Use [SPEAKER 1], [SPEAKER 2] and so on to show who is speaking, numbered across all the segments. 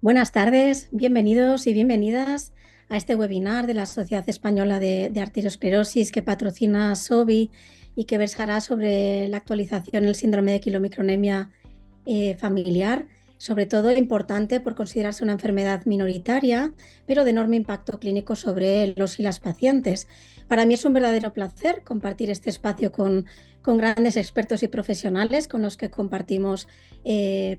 [SPEAKER 1] Buenas tardes, bienvenidos y bienvenidas a este webinar de la Sociedad Española de Arteriosclerosis que patrocina SOBI y que versará sobre la actualización del síndrome de quilomicronemia familiar, sobre todo importante por considerarse una enfermedad minoritaria, pero de enorme impacto clínico sobre los y las pacientes. Para mí es un verdadero placer compartir este espacio con grandes expertos y profesionales con los que compartimos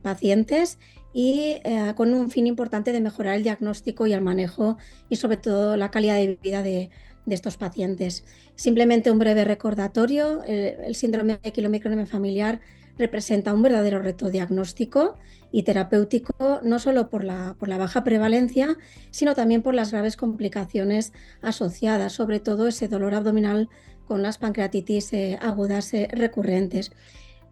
[SPEAKER 1] pacientes y con un fin importante de mejorar el diagnóstico y el manejo y sobre todo la calidad de vida de estos pacientes. Simplemente un breve recordatorio, el síndrome de quilomicronemia familiar representa un verdadero reto diagnóstico y terapéutico, no solo por la baja prevalencia, sino también por las graves complicaciones asociadas, sobre todo ese dolor abdominal con las pancreatitis agudas recurrentes.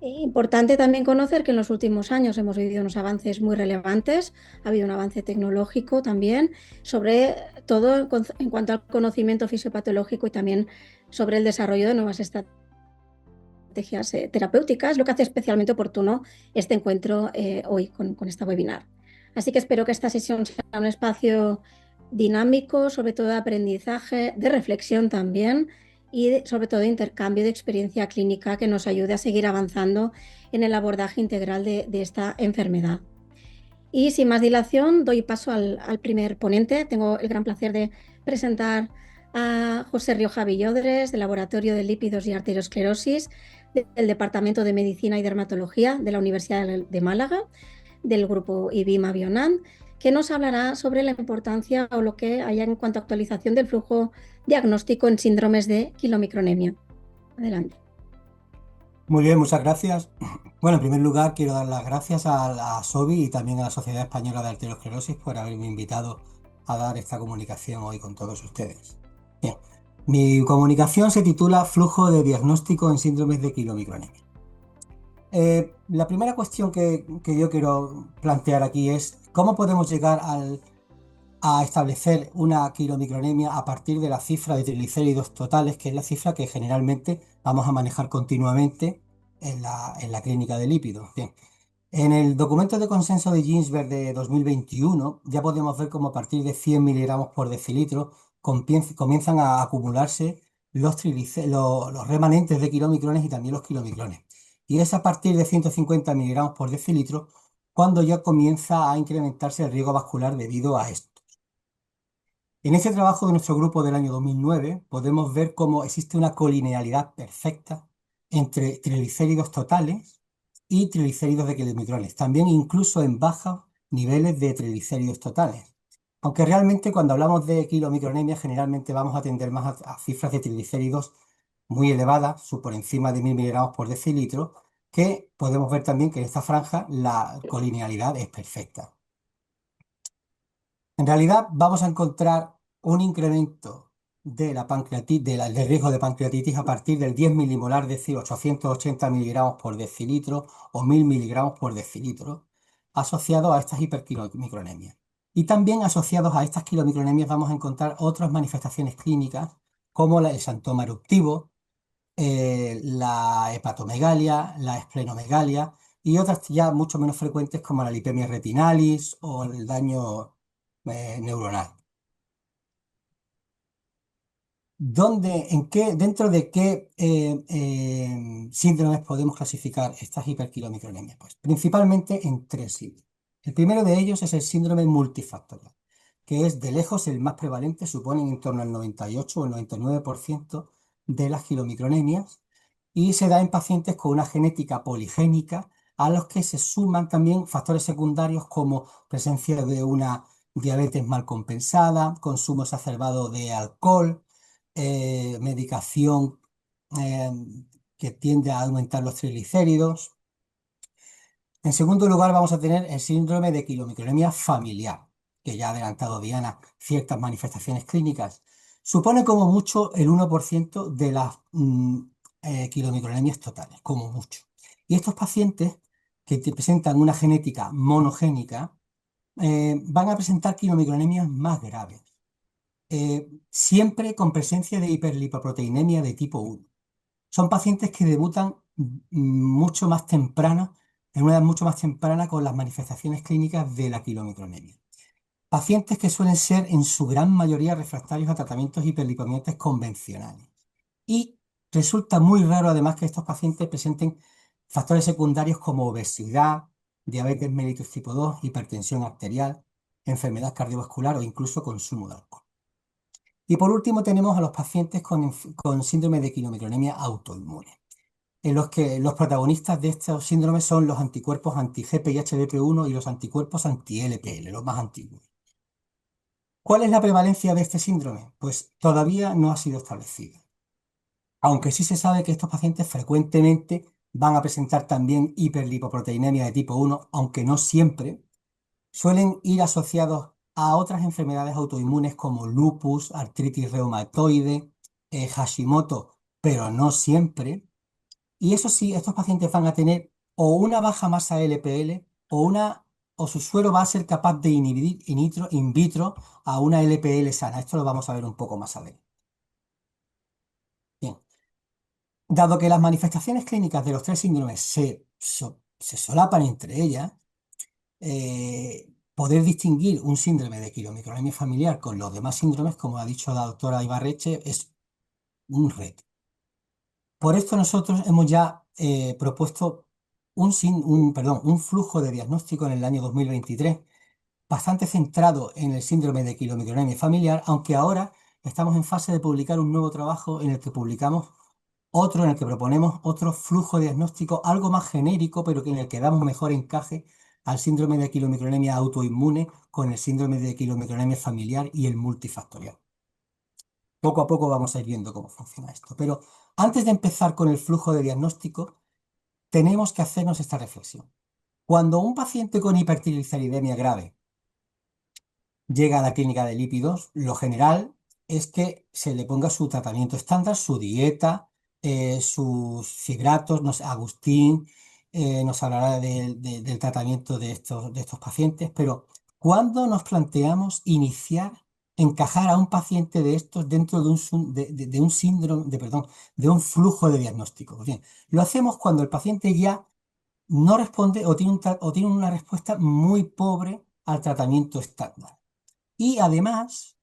[SPEAKER 1] Importante también conocer que en los últimos años hemos vivido unos avances muy relevantes, ha habido un avance tecnológico también, sobre todo en cuanto al conocimiento fisiopatológico y también sobre el desarrollo de nuevas estrategias terapéuticas, lo que hace especialmente oportuno este encuentro hoy con esta webinar. Así que espero que esta sesión sea un espacio dinámico, sobre todo de aprendizaje, de reflexión también y sobre todo de intercambio de experiencia clínica que nos ayude a seguir avanzando en el abordaje integral de esta enfermedad. Y sin más dilación, doy paso al primer ponente. Tengo el gran placer de presentar a José Rioja Villodres, del Laboratorio de Lípidos y Arteriosclerosis, del Departamento de Medicina y Dermatología de la Universidad de Málaga, del grupo IBIMA Bionand, que nos hablará sobre la importancia o lo que hay en cuanto a actualización del flujo diagnóstico en síndromes de quilomicronemia. Adelante.
[SPEAKER 2] Muy bien, muchas gracias. Bueno, en primer lugar, quiero dar las gracias a SOBI y también a la Sociedad Española de Arteriosclerosis por haberme invitado a dar esta comunicación hoy con todos ustedes. Bien, mi comunicación se titula Flujo de diagnóstico en síndromes de quilomicronemia. La primera cuestión que yo quiero plantear aquí es cómo podemos llegar a establecer una quilomicronemia a partir de la cifra de triglicéridos totales, que es la cifra que generalmente vamos a manejar continuamente en la clínica de lípidos. Bien, en el documento de consenso de Ginsberg de 2021 ya podemos ver cómo a partir de 100 miligramos por decilitro comienzan a acumularse los remanentes de kilomicrones y también los kilomicrones. Y es a partir de 150 miligramos por decilitro cuando ya comienza a incrementarse el riesgo vascular debido a esto. En este trabajo de nuestro grupo del año 2009 podemos ver cómo existe una colinealidad perfecta entre triglicéridos totales y triglicéridos de kilomicrones, también incluso en bajos niveles de triglicéridos totales. Aunque realmente cuando hablamos de kilomicronemia generalmente vamos a tender más a cifras de triglicéridos muy elevadas, por encima de 1000 miligramos por decilitro, que podemos ver también que en esta franja la colinealidad es perfecta. En realidad vamos a encontrar un incremento de la pancreatitis, del riesgo de pancreatitis a partir del 10 milimolar, es decir, 880 miligramos por decilitro o 1000 miligramos por decilitro, asociados a estas hiperquilomicronemias. Y también asociados a estas quilomicronemias vamos a encontrar otras manifestaciones clínicas como el xantoma eruptivo, la hepatomegalia, la esplenomegalia y otras ya mucho menos frecuentes como la lipemia retinalis o el daño neuronal. Dentro de qué síndromes podemos clasificar estas hiperquilomicronemias? Pues principalmente en tres síndromes. El primero de ellos es el síndrome multifactorial, que es de lejos el más prevalente, suponen en torno al 98 o el 99% de las quilomicronemias, y se da en pacientes con una genética poligénica a los que se suman también factores secundarios como presencia de una diabetes mal compensada, consumo exacerbado de alcohol, medicación eh, que tiende a aumentar los triglicéridos. En segundo lugar, vamos a tener el síndrome de quilomicronemia familiar, que ya ha adelantado Diana ciertas manifestaciones clínicas. Supone como mucho el 1% de las quilomicronemias totales, como mucho. Y estos pacientes que presentan una genética monogénica van a presentar quilomicronemias más graves, siempre con presencia de hiperlipoproteinemia de tipo 1. Son pacientes que debutan mucho más temprano, en una edad mucho más temprana con las manifestaciones clínicas de la quilomicronemia. pacientes que suelen ser en su gran mayoría refractarios a tratamientos hiperlipemiantes convencionales. Y resulta muy raro además que estos pacientes presenten factores secundarios como obesidad, diabetes mellitus tipo 2, hipertensión arterial, enfermedad cardiovascular o incluso consumo de alcohol. Y por último tenemos a los pacientes con síndrome de quinomicronemia autoinmune, en los que los protagonistas de estos síndromes son los anticuerpos anti-GPIH-BP1 y los anticuerpos anti-LPL, los más antiguos. ¿Cuál es la prevalencia de este síndrome? Pues todavía no ha sido establecida, aunque sí se sabe que estos pacientes frecuentemente van a presentar también hiperlipoproteinemia de tipo 1, aunque no siempre. Suelen ir asociados a otras enfermedades autoinmunes como lupus, artritis reumatoide, Hashimoto, pero no siempre. Y eso sí, estos pacientes van a tener o una baja masa LPL o su suero va a ser capaz de inhibir in vitro a una LPL sana. Esto lo vamos a ver un poco más adelante. Bien, dado que las manifestaciones clínicas de los tres síndromes se solapan entre ellas, poder distinguir un síndrome de quilomicronemia familiar con los demás síndromes, como ha dicho la doctora Ibarreche, es un reto. Por esto nosotros hemos ya propuesto un flujo de diagnóstico en el año 2023 bastante centrado en el síndrome de quilomicronemia familiar, aunque ahora estamos en fase de publicar un nuevo trabajo en el que publicamos otro, en el que proponemos otro flujo diagnóstico algo más genérico, pero que en el que damos mejor encaje al síndrome de quilomicronemia autoinmune con el síndrome de quilomicronemia familiar y el multifactorial. Poco a poco vamos a ir viendo cómo funciona esto. Pero antes de empezar con el flujo de diagnóstico, tenemos que hacernos esta reflexión. Cuando un paciente con hipertrigliceridemia grave llega a la clínica de lípidos, lo general es que se le ponga su tratamiento estándar, su dieta, sus fibratos, no sé, Agustín nos hablará del tratamiento de estos pacientes, pero ¿cuándo nos planteamos encajar a un paciente de estos dentro de un síndrome, perdón, de un flujo de diagnóstico? Bien, lo hacemos cuando el paciente ya no responde o tiene una respuesta muy pobre al tratamiento estándar. Y además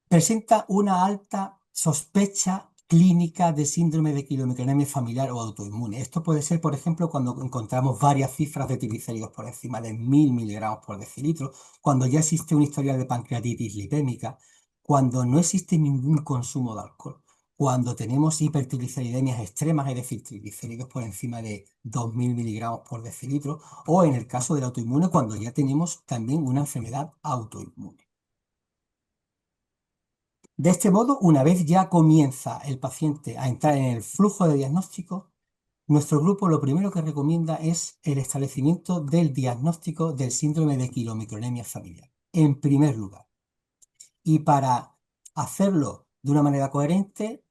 [SPEAKER 2] presenta una alta sospecha clínica de síndrome de quilomicronemia familiar o autoinmune. Esto puede ser, por ejemplo, cuando encontramos varias cifras de triglicéridos por encima de 1000 miligramos por decilitro, cuando ya existe un historial de pancreatitis lipémica, cuando no existe ningún consumo de alcohol, cuando tenemos hipertrigliceridemias extremas, es decir, triglicéridos por encima de 2000 miligramos por decilitro, o en el caso del autoinmune, cuando ya tenemos también una enfermedad autoinmune. De este modo, una vez ya comienza el paciente a entrar en el flujo de diagnóstico, nuestro grupo lo primero que recomienda es el establecimiento del diagnóstico del síndrome de quilomicronemia familiar, en primer lugar. Y para hacerlo de una manera coherente,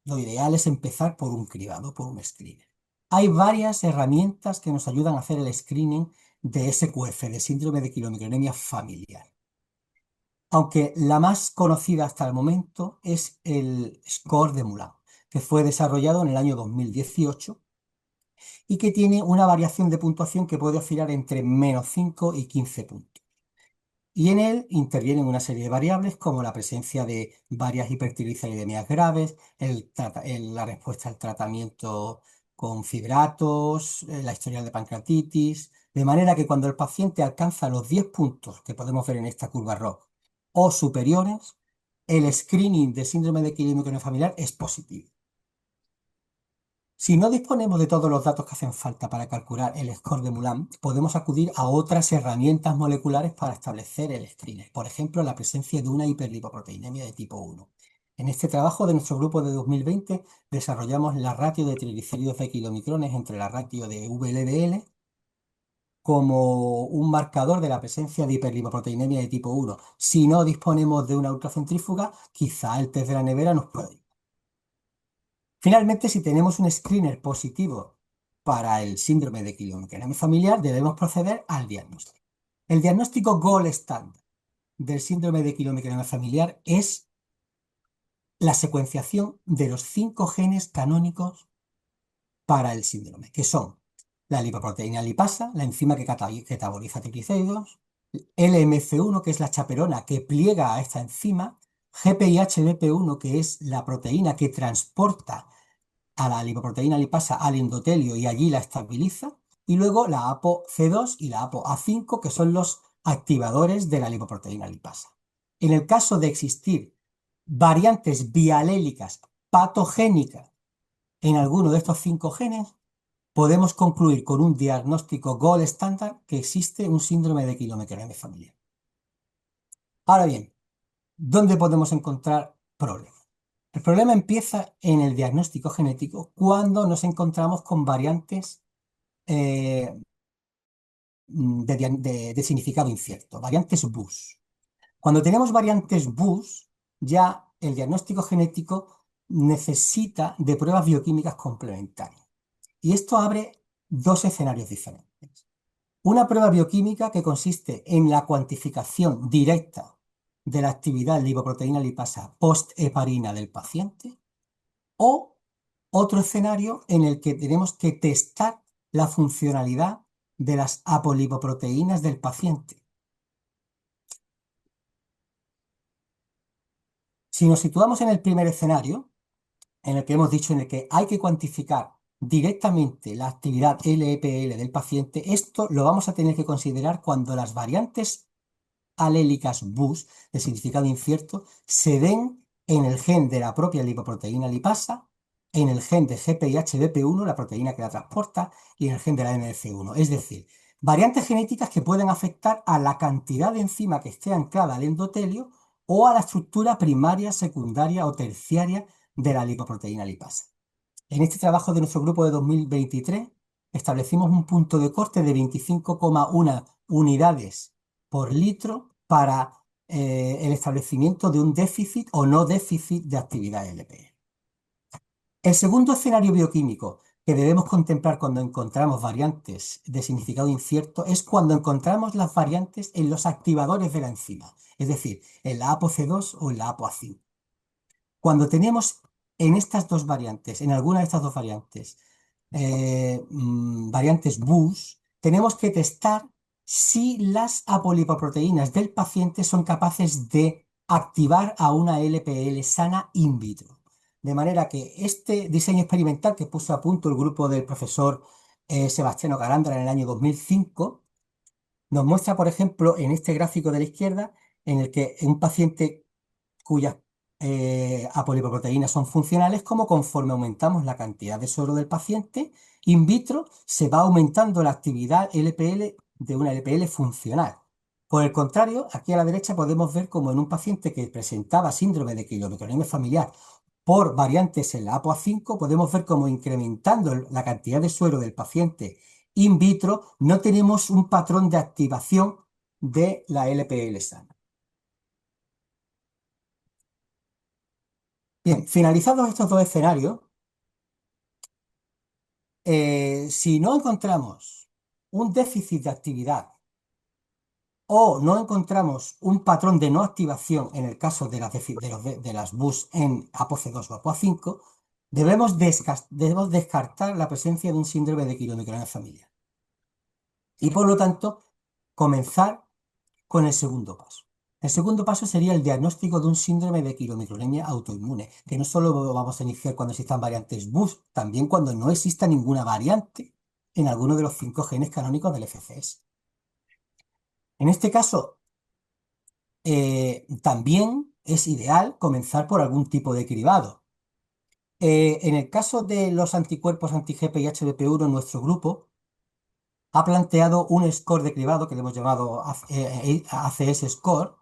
[SPEAKER 2] lo ideal es empezar por un cribado, por un screener. Hay varias herramientas que nos ayudan a hacer el screening de SQF, de síndrome de quilomicronemia familiar. Aunque la más conocida hasta el momento es el score de Moulin, que fue desarrollado en el año 2018 y que tiene una variación de puntuación que puede oscilar entre -5 y 15 puntos. Y en él intervienen una serie de variables como la presencia de varias hipertrigliceridemias graves, la respuesta al tratamiento con fibratos, la historial de pancreatitis, de manera que cuando el paciente alcanza los 10 puntos que podemos ver en esta curva ROC o superiores, el screening de síndrome de quilomicronemia familiar es positivo. Si no disponemos de todos los datos que hacen falta para calcular el score de Moulin, podemos acudir a otras herramientas moleculares para establecer el screener. Por ejemplo, la presencia de una hiperlipoproteinemia de tipo 1. En este trabajo de nuestro grupo de 2020 desarrollamos la ratio de triglicéridos de kilomicrones entre la ratio de VLDL como un marcador de la presencia de hiperlipoproteinemia de tipo 1. Si no disponemos de una ultracentrífuga, quizá el test de la nevera nos puede ayudar. Finalmente, si tenemos un screener positivo para el síndrome de quilomicronemia familiar, debemos proceder al diagnóstico. El diagnóstico gold standard del síndrome de quilomicronemia familiar es la secuenciación de los 5 genes canónicos para el síndrome, que son la lipoproteína lipasa, la enzima que cataboliza triglicéridos, LMC1, que es la chaperona que pliega a esta enzima, GPIH-BP1, que es la proteína que transporta a la lipoproteína lipasa al endotelio y allí la estabiliza, y luego la ApoC2 y la ApoA5, que son los activadores de la lipoproteína lipasa. En el caso de existir variantes bialélicas patogénicas en alguno de estos 5 genes, podemos concluir con un diagnóstico gold estándar que existe un síndrome de quilometrograma familiar. Ahora bien, ¿dónde podemos encontrar problemas? El problema empieza en el diagnóstico genético cuando nos encontramos con variantes eh, de significado incierto, variantes BUS. Cuando tenemos variantes BUS, ya el diagnóstico genético necesita de pruebas bioquímicas complementarias. Y esto abre dos escenarios diferentes. Una prueba bioquímica que consiste en la cuantificación directa de la actividad lipoproteína lipasa post-heparina del paciente, o otro escenario en el que tenemos que testar la funcionalidad de las apolipoproteínas del paciente. Si nos situamos en el primer escenario, en el que hemos dicho en el que hay que cuantificar directamente la actividad LPL del paciente, esto lo vamos a tener que considerar cuando las variantes alélicas BUS, de significado incierto, se den en el gen de la propia lipoproteína lipasa, en el gen de GPIH-BP1, la proteína que la transporta, y en el gen de la MLC1. Es decir, variantes genéticas que pueden afectar a la cantidad de enzima que esté anclada al endotelio o a la estructura primaria, secundaria o terciaria de la lipoproteína lipasa. En este trabajo de nuestro grupo de 2023 establecimos un punto de corte de 25,1 unidades por litro para el establecimiento de un déficit o no déficit de actividad LPL. El segundo escenario bioquímico que debemos contemplar cuando encontramos variantes de significado incierto es cuando encontramos las variantes en los activadores de la enzima, es decir, en la ApoC2 o en la ApoA5. Cuando tenemos en estas dos variantes, en alguna de estas dos variantes, variantes BUS, tenemos que testar si las apolipoproteínas del paciente son capaces de activar a una LPL sana in vitro. De manera que este diseño experimental que puso a punto el grupo del profesor Sebastiano Calandra en el año 2005, nos muestra, por ejemplo, en este gráfico de la izquierda, en el que un paciente cuyas apolipoproteínas son funcionales, como conforme aumentamos la cantidad de suero del paciente, in vitro se va aumentando la actividad LPL de una LPL funcional. Por el contrario, aquí a la derecha podemos ver como en un paciente que presentaba síndrome de quilometrogenia familiar por variantes en la ApoA5, podemos ver como incrementando la cantidad de suero del paciente in vitro, no tenemos un patrón de activación de la LPL sana. Bien, finalizados estos dos escenarios, si no encontramos un déficit de actividad o no encontramos un patrón de no activación en el caso de las BUS en ApoC2 o ApoA5, debemos descartar la presencia de un síndrome de quilometrograma familiar. Y por lo tanto, comenzar con el segundo paso. El segundo paso sería el diagnóstico de un síndrome de quilomicronemia autoinmune, que no solo lo vamos a iniciar cuando existan variantes BUS, también cuando no exista ninguna variante en alguno de los 5 genes canónicos del FCS. En este caso, también es ideal comenzar por algún tipo de cribado. En el caso de los anticuerpos anti-GPIH-BP1 en nuestro grupo, ha planteado un score de cribado que le hemos llamado ACS Score,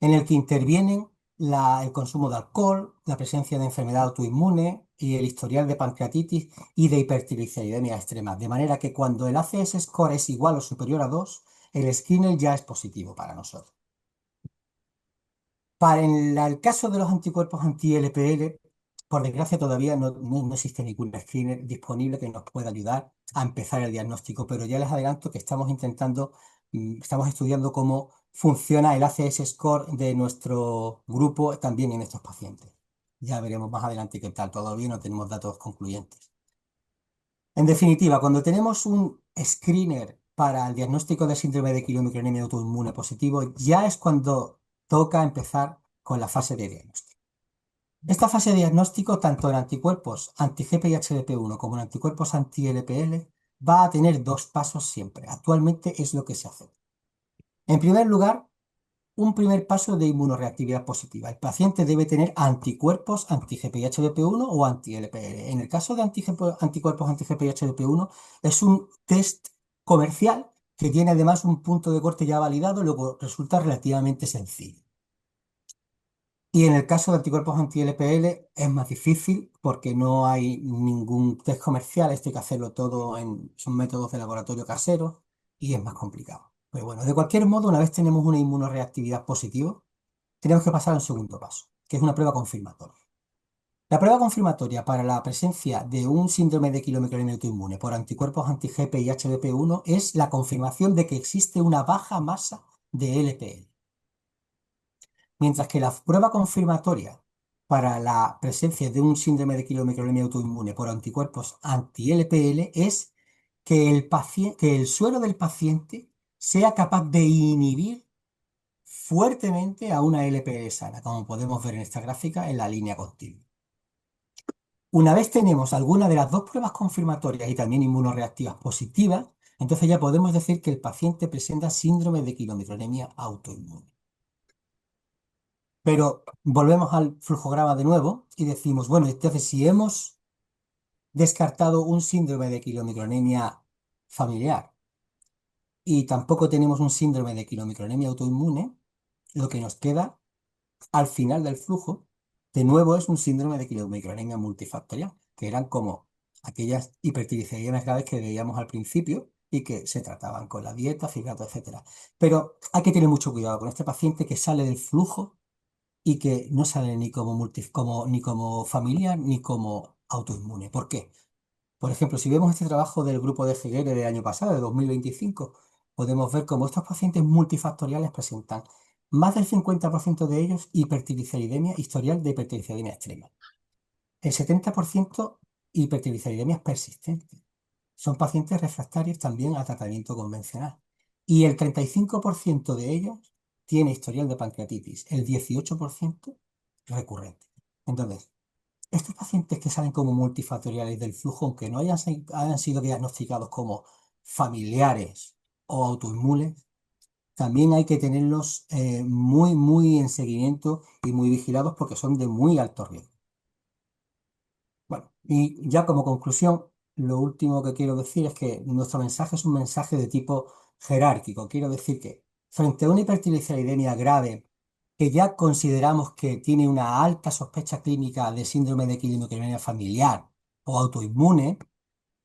[SPEAKER 2] en el que intervienen el consumo de alcohol, la presencia de enfermedad autoinmune y el historial de pancreatitis y de hipertrigliceridemia extrema. De manera que cuando el ACS Score es igual o superior a 2, el screener ya es positivo para nosotros. Para el caso de los anticuerpos anti-LPL, por desgracia todavía no existe ningún screener disponible que nos pueda ayudar a empezar el diagnóstico, pero ya les adelanto que estamos estudiando cómo funciona el ACS Score de nuestro grupo también en estos pacientes. Ya veremos más adelante qué tal, todavía no tenemos datos concluyentes. En definitiva, cuando tenemos un screener para el diagnóstico de síndrome de quilomicronemia autoinmune positivo, ya es cuando toca empezar con la fase de diagnóstico. Esta fase de diagnóstico, tanto en anticuerpos anti-GPI-HDP1 como en anticuerpos anti-LPL, va a tener dos pasos siempre. Actualmente es lo que se hace. En primer lugar, un primer paso de inmunoreactividad positiva. El paciente debe tener anticuerpos anti-GPI-HDP1 o anti-LPL. En el caso de anticuerpos anti-GPI-HDP1, es un test comercial que tiene además un punto de corte ya validado, luego resulta relativamente sencillo. Y en el caso de anticuerpos anti-LPL es más difícil porque no hay ningún test comercial, esto hay que hacerlo todo son métodos de laboratorio caseros y es más complicado. Pero bueno, de cualquier modo, una vez tenemos una inmunoreactividad positiva, tenemos que pasar al segundo paso, que es una prueba confirmatoria. La prueba confirmatoria para la presencia de un síndrome de quilomicronemia autoinmune por anticuerpos anti-GP y HDP1 es la confirmación de que existe una baja masa de LPL. Mientras que la prueba confirmatoria para la presencia de un síndrome de quilomicronemia autoinmune por anticuerpos anti-LPL es que el suero del paciente sea capaz de inhibir fuertemente a una LPL sana, como podemos ver en esta gráfica en la línea continua. Una vez tenemos alguna de las dos pruebas confirmatorias y también inmunoreactivas positivas, entonces ya podemos decir que el paciente presenta síndrome de quilomicronemia autoinmune. Pero volvemos al flujograma de nuevo y decimos, bueno, entonces si hemos descartado un síndrome de quilomicronemia familiar y tampoco tenemos un síndrome de quilomicronemia autoinmune, lo que nos queda al final del flujo, de nuevo es un síndrome de quilomicronemia multifactorial, que eran como aquellas hipertrigliceriemias graves que veíamos al principio y que se trataban con la dieta, fibrato, etcétera. Pero hay que tener mucho cuidado con este paciente que sale del flujo y que no sale ni como familiar ni como autoinmune. ¿Por qué? Por ejemplo, si vemos este trabajo del grupo de Figueres del año pasado, de 2025, podemos ver cómo estos pacientes multifactoriales presentan más del 50% de ellos hipertrigliceridemia, historial de hipertrigliceridemia extrema. El 70% hipertrigliceridemias persistentes. Son pacientes refractarios también a tratamiento convencional. Y el 35% de ellos tiene historial de pancreatitis, el 18% recurrente. Entonces, estos pacientes que salen como multifactoriales del flujo, aunque no hayan sido diagnosticados como familiares o autoinmunes, también hay que tenerlos muy en seguimiento y muy vigilados porque son de muy alto riesgo. Bueno, y ya como conclusión, lo último que quiero decir es que nuestro mensaje es un mensaje de tipo jerárquico. Quiero decir que frente a una hipertrigliceridemia grave, que ya consideramos que tiene una alta sospecha clínica de síndrome de quilomicronemia familiar o autoinmune,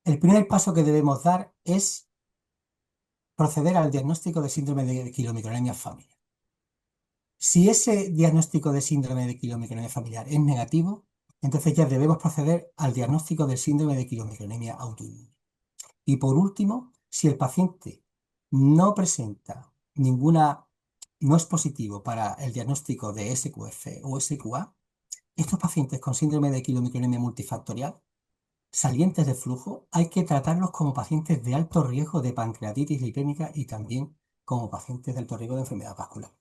[SPEAKER 2] el primer paso que debemos dar es proceder al diagnóstico de síndrome de quilomicronemia familiar. Si ese diagnóstico de síndrome de quilomicronemia familiar es negativo, entonces ya debemos proceder al diagnóstico del síndrome de quilomicronemia autoinmune. Y por último, si el paciente no presenta no es positivo para el diagnóstico de SQF o SQA, estos pacientes con síndrome de quilomicronemia multifactorial, salientes de flujo, hay que tratarlos como pacientes de alto riesgo de pancreatitis lipémica y también como pacientes de alto riesgo de enfermedad vascular.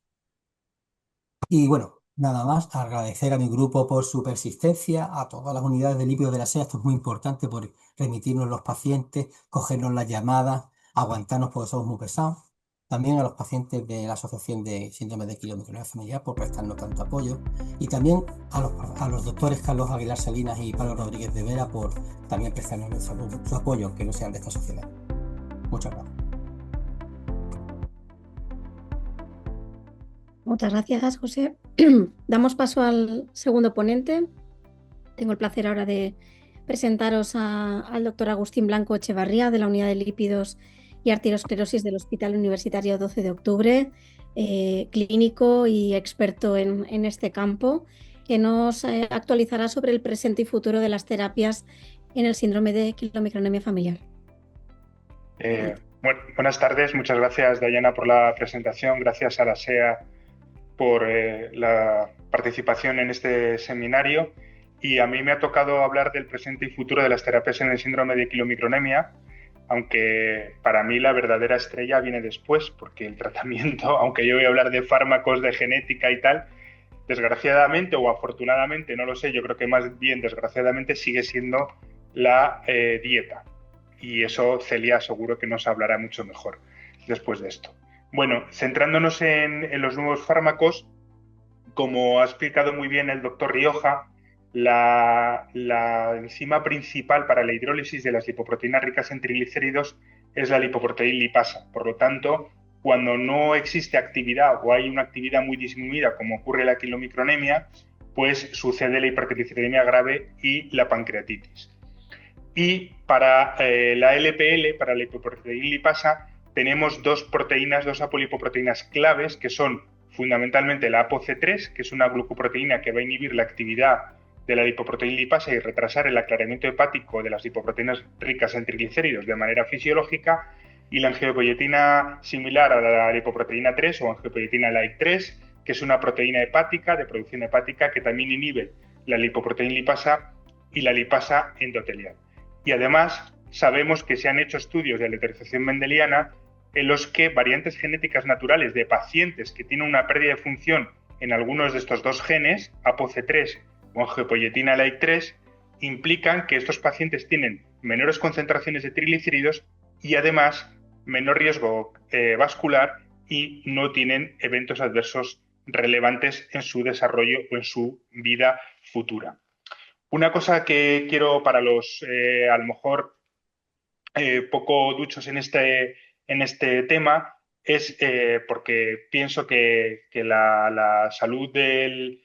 [SPEAKER 2] Y bueno, nada más, agradecer a mi grupo por su persistencia, a todas las unidades de lípidos de la SEA, esto es muy importante por remitirnos los pacientes, cogernos las llamadas, aguantarnos porque somos muy pesados. También a los pacientes de la Asociación de Síndrome de Quilomicronemia Familiar por prestarnos tanto apoyo. Y también a los doctores Carlos Aguilar Salinas y Pablo Rodríguez de Vera por también prestarnos su apoyo, aunque no sean de esta sociedad. Muchas gracias.
[SPEAKER 1] Muchas gracias, José. Damos paso al segundo ponente. Tengo el placer ahora de presentaros al doctor Agustín Blanco Echevarría, de la Unidad de Lípidos y Arteriosclerosis del Hospital Universitario 12 de Octubre, clínico y experto en este campo, que nos actualizará sobre el presente y futuro de las terapias en el síndrome de quilomicronemia familiar.
[SPEAKER 3] Buenas tardes, muchas gracias, Dayana, por la presentación. Gracias a la SEA por la participación en este seminario. Y a mí me ha tocado hablar del presente y futuro de las terapias en el síndrome de quilomicronemia. aunque para mí la verdadera estrella viene después, porque el tratamiento, aunque yo voy a hablar de fármacos, de genética y tal, desgraciadamente o afortunadamente, no lo sé, yo creo que más bien desgraciadamente sigue siendo la dieta. Y eso Celia seguro que nos hablará mucho mejor después de esto. Bueno, centrándonos en los nuevos fármacos, como ha explicado muy bien el doctor Rioja, la enzima principal para la hidrólisis de las lipoproteínas ricas en triglicéridos es la lipoproteína lipasa. Por lo tanto, cuando no existe actividad o hay una actividad muy disminuida, como ocurre en la quilomicronemia, pues sucede la hipertrigliceridemia grave y la pancreatitis. Y para la LPL, para la lipoproteína lipasa, tenemos dos proteínas, dos apolipoproteínas claves, que son fundamentalmente la ApoC3, que es una glucoproteína que va a inhibir la actividad de la lipoproteína lipasa y retrasar el aclaramiento hepático de las lipoproteínas ricas en triglicéridos de manera fisiológica, y la angiopoietina similar a la lipoproteína 3 o angiopoietina like 3, que es una proteína hepática de producción hepática que también inhibe la lipoproteína lipasa y la lipasa endotelial. Y además sabemos que se han hecho estudios de aleatorización mendeliana en los que variantes genéticas naturales de pacientes que tienen una pérdida de función en algunos de estos dos genes, ApoC3 o angiopoietina like 3, implican que estos pacientes tienen menores concentraciones de triglicéridos y además menor riesgo vascular y no tienen eventos adversos relevantes en su desarrollo o en su vida futura. Una cosa que quiero para los, a lo mejor, poco duchos en este tema es porque pienso que la salud del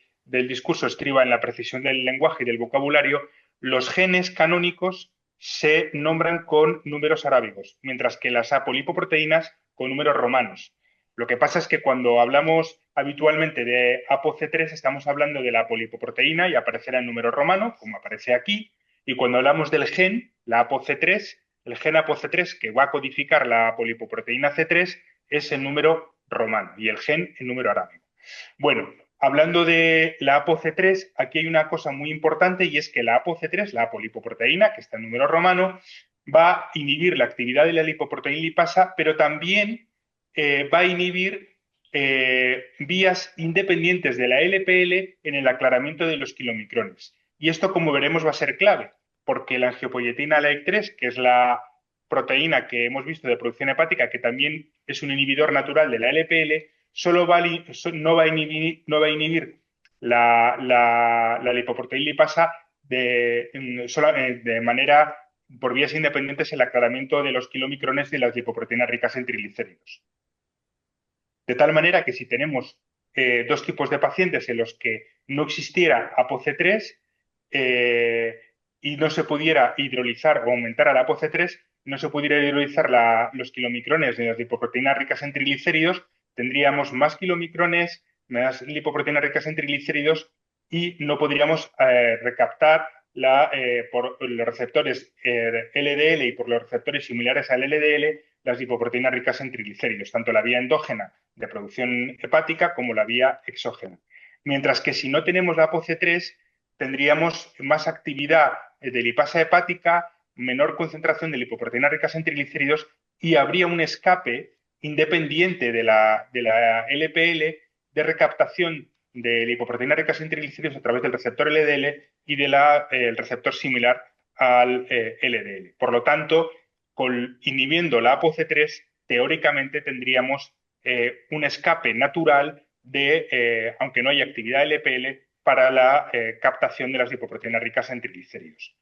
[SPEAKER 3] discurso estriba en la precisión del lenguaje y del vocabulario. Los genes canónicos se nombran con números arábigos, mientras que las apolipoproteínas con números romanos. Lo que pasa es que cuando hablamos habitualmente de ApoC3 estamos hablando de la apolipoproteína y aparecerá en número romano, como aparece aquí, y cuando hablamos del gen, la ApoC3, el gen ApoC3 que va a codificar la apolipoproteína C3 es el número romano y el gen el número arábigo. Bueno, hablando de la ApoC3, aquí hay una cosa muy importante y es que la ApoC3, la apolipoproteína, que está en número romano, va a inhibir la actividad de la lipoproteína lipasa, pero también va a inhibir vías independientes de la LPL en el aclaramiento de los kilomicrones. Y esto, como veremos, va a ser clave, porque la angiopoietina like 3, que es la proteína que hemos visto de producción hepática, que también es un inhibidor natural de la LPL, no va a inhibir la lipoproteína lipasa de manera por vías independientes el aclaramiento de los kilomicrones de las lipoproteínas ricas en triglicéridos. De tal manera que si tenemos dos tipos de pacientes en los que no existiera ApoC3 y no se pudiera hidrolizar o aumentar a la ApoC3, no se pudiera hidrolizar los kilomicrones de las lipoproteínas ricas en triglicéridos, tendríamos más kilomicrones, más lipoproteínas ricas en triglicéridos y no podríamos recaptar por los receptores LDL y por los receptores similares al LDL las lipoproteínas ricas en triglicéridos, tanto la vía endógena de producción hepática como la vía exógena. Mientras que si no tenemos la ApoC3, tendríamos más actividad de lipasa hepática, menor concentración de lipoproteínas ricas en triglicéridos y habría un escape independiente de la LPL de recaptación de lipoproteínas ricas en triglicéridos a través del receptor LDL y del receptor similar al LDL. Por lo tanto, inhibiendo la ApoC3, teóricamente tendríamos un escape natural aunque no haya actividad LPL, para la captación de las lipoproteínas ricas en triglicéridos.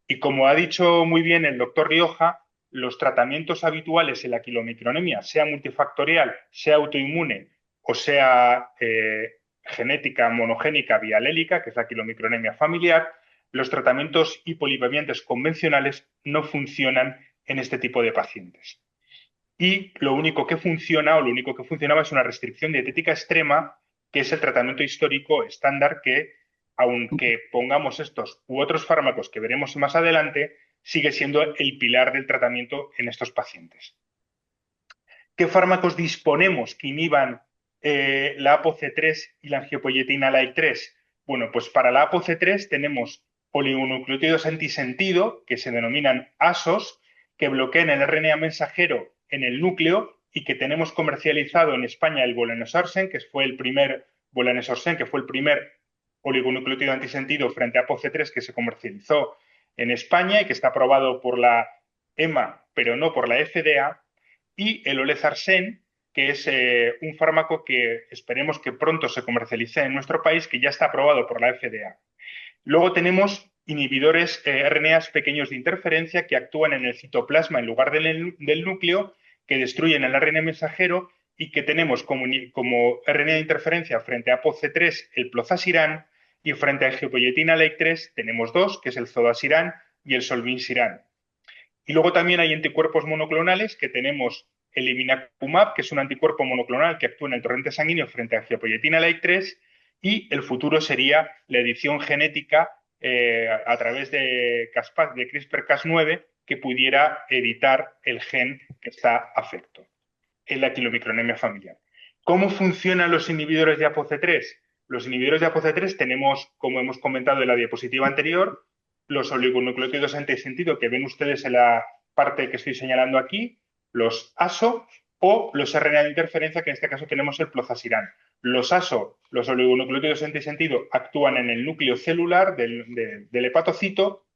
[SPEAKER 3] Y como ha dicho muy bien el doctor Rioja, los tratamientos habituales en la quilomicronemia, sea multifactorial, sea autoinmune o sea genética monogénica bialélica, que es la quilomicronemia familiar, los tratamientos hipolipemiantes convencionales no funcionan en este tipo de pacientes. Y lo único que funciona o lo único que funcionaba es una restricción dietética extrema, que es el tratamiento histórico estándar que, aunque pongamos estos u otros fármacos que veremos más adelante, sigue siendo el pilar del tratamiento en estos pacientes. ¿Qué fármacos disponemos que inhiban la ApoC3 y la angiopoietina like 3? Bueno, pues para la ApoC3 tenemos oligonucleótidos antisentido, que se denominan ASOs, que bloquean el RNA mensajero en el núcleo y que tenemos comercializado en España el volanesorsen, que fue el primer oligonucleótido antisentido frente a ApoC3 que se comercializó en España y que está aprobado por la EMA, pero no por la FDA, y el olezarsen, que es un fármaco que esperemos que pronto se comercialice en nuestro país, que ya está aprobado por la FDA. Luego tenemos inhibidores RNAs pequeños de interferencia que actúan en el citoplasma en lugar del núcleo, que destruyen el RNA mensajero y que tenemos como RNA de interferencia frente a ApoC3 el plozasiran y frente a angiopoyetina lake 3 tenemos dos, que es el zodasiran y el solvinsiran. Y luego también hay anticuerpos monoclonales que tenemos el iminacumab, que es un anticuerpo monoclonal que actúa en el torrente sanguíneo frente a angiopoyetina lake 3, y el futuro sería la edición genética a través de CRISPR-Cas9 que pudiera editar el gen que está afecto en la quilomicronemia familiar. ¿Cómo funcionan los inhibidores de ApoC3? Los inhibidores de ApoC3 tenemos, como hemos comentado en la diapositiva anterior, los oligonucleótidos antisentido que ven ustedes en la parte que estoy señalando aquí, los ASO, o los RNA de interferencia, que en este caso tenemos el plozasiran. Los ASO, los oligonucleótidos antisentido, actúan en el núcleo celular del hepatocito,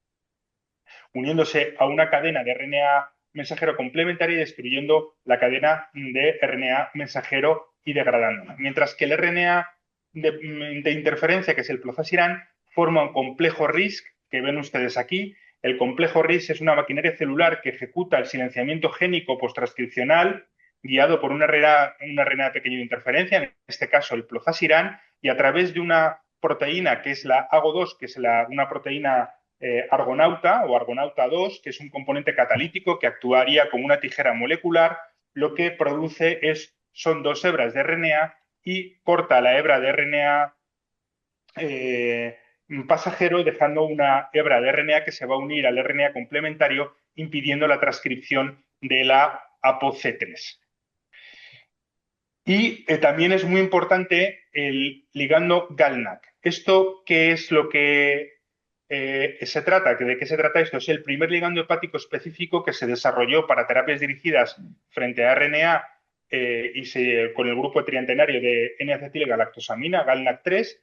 [SPEAKER 3] uniéndose a una cadena de RNA mensajero complementaria y destruyendo la cadena de RNA mensajero y degradándola. Mientras que el RNA de interferencia, que es el plozasiran, forma un complejo RISC que ven ustedes aquí. El complejo RISC es una maquinaria celular que ejecuta el silenciamiento génico posttranscripcional guiado por una RNA pequeño de interferencia, en este caso el plozasiran, y a través de una proteína que es la AGO2, que es una proteína argonauta o argonauta 2, que es un componente catalítico que actuaría como una tijera molecular, lo que produce son dos hebras de RNA y corta la hebra de RNA pasajero, dejando una hebra de RNA que se va a unir al RNA complementario, impidiendo la transcripción de la ApoC3. Y también es muy importante el ligando GalNAc. ¿Esto qué es lo que se trata? ¿De qué se trata esto? Es el primer ligando hepático específico que se desarrolló para terapias dirigidas frente a RNA con el grupo triantenario de N-acetilgalactosamina, GalNAc3,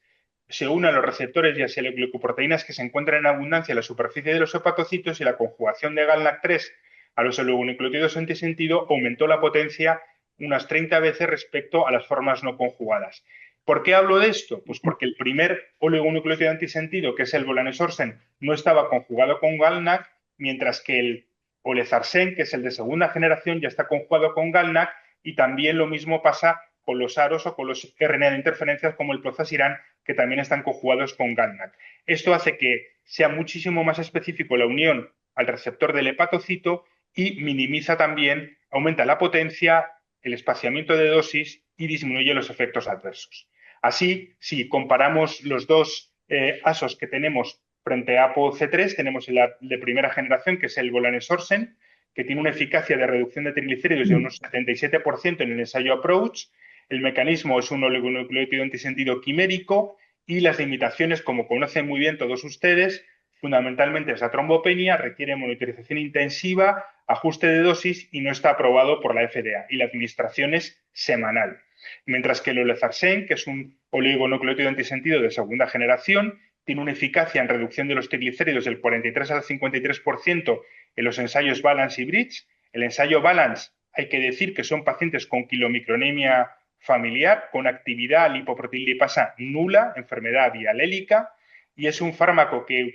[SPEAKER 3] se une a los receptores y a las glucoproteínas que se encuentran en abundancia en la superficie de los hepatocitos, y la conjugación de GalNAc3 a los oligonucleótidos antisentido aumentó la potencia unas 30 veces respecto a las formas no conjugadas. ¿Por qué hablo de esto? Pues porque el primer oligonucleótido antisentido, que es el volanesorsen, no estaba conjugado con GalNAc, mientras que el olezarsen, que es el de segunda generación, ya está conjugado con GalNAc, y también lo mismo pasa con los AROS o con los RNA de interferencias como el plozasiran, que también están conjugados con GalNAc. Esto hace que sea muchísimo más específico la unión al receptor del hepatocito y minimiza también, aumenta la potencia, el espaciamiento de dosis y disminuye los efectos adversos. Así, si comparamos los dos ASOs que tenemos frente a ApoC3, tenemos el de primera generación, que es el volanesorsen, que tiene una eficacia de reducción de triglicéridos de unos 77% en el ensayo APPROACH. El mecanismo es un oligonucleótido antisentido quimérico y las limitaciones, como conocen muy bien todos ustedes, fundamentalmente es la trombopenia, requiere monitorización intensiva, ajuste de dosis y no está aprobado por la FDA. Y la administración es semanal. Mientras que el olezarsen, que es un oligonucleótido antisentido de segunda generación, tiene una eficacia en reducción de los triglicéridos del 43 al 53% en los ensayos Balance y Bridge. El ensayo Balance, hay que decir que son pacientes con quilomicronemia familiar, con actividad lipoproteína nula, enfermedad bialélica, y es un fármaco que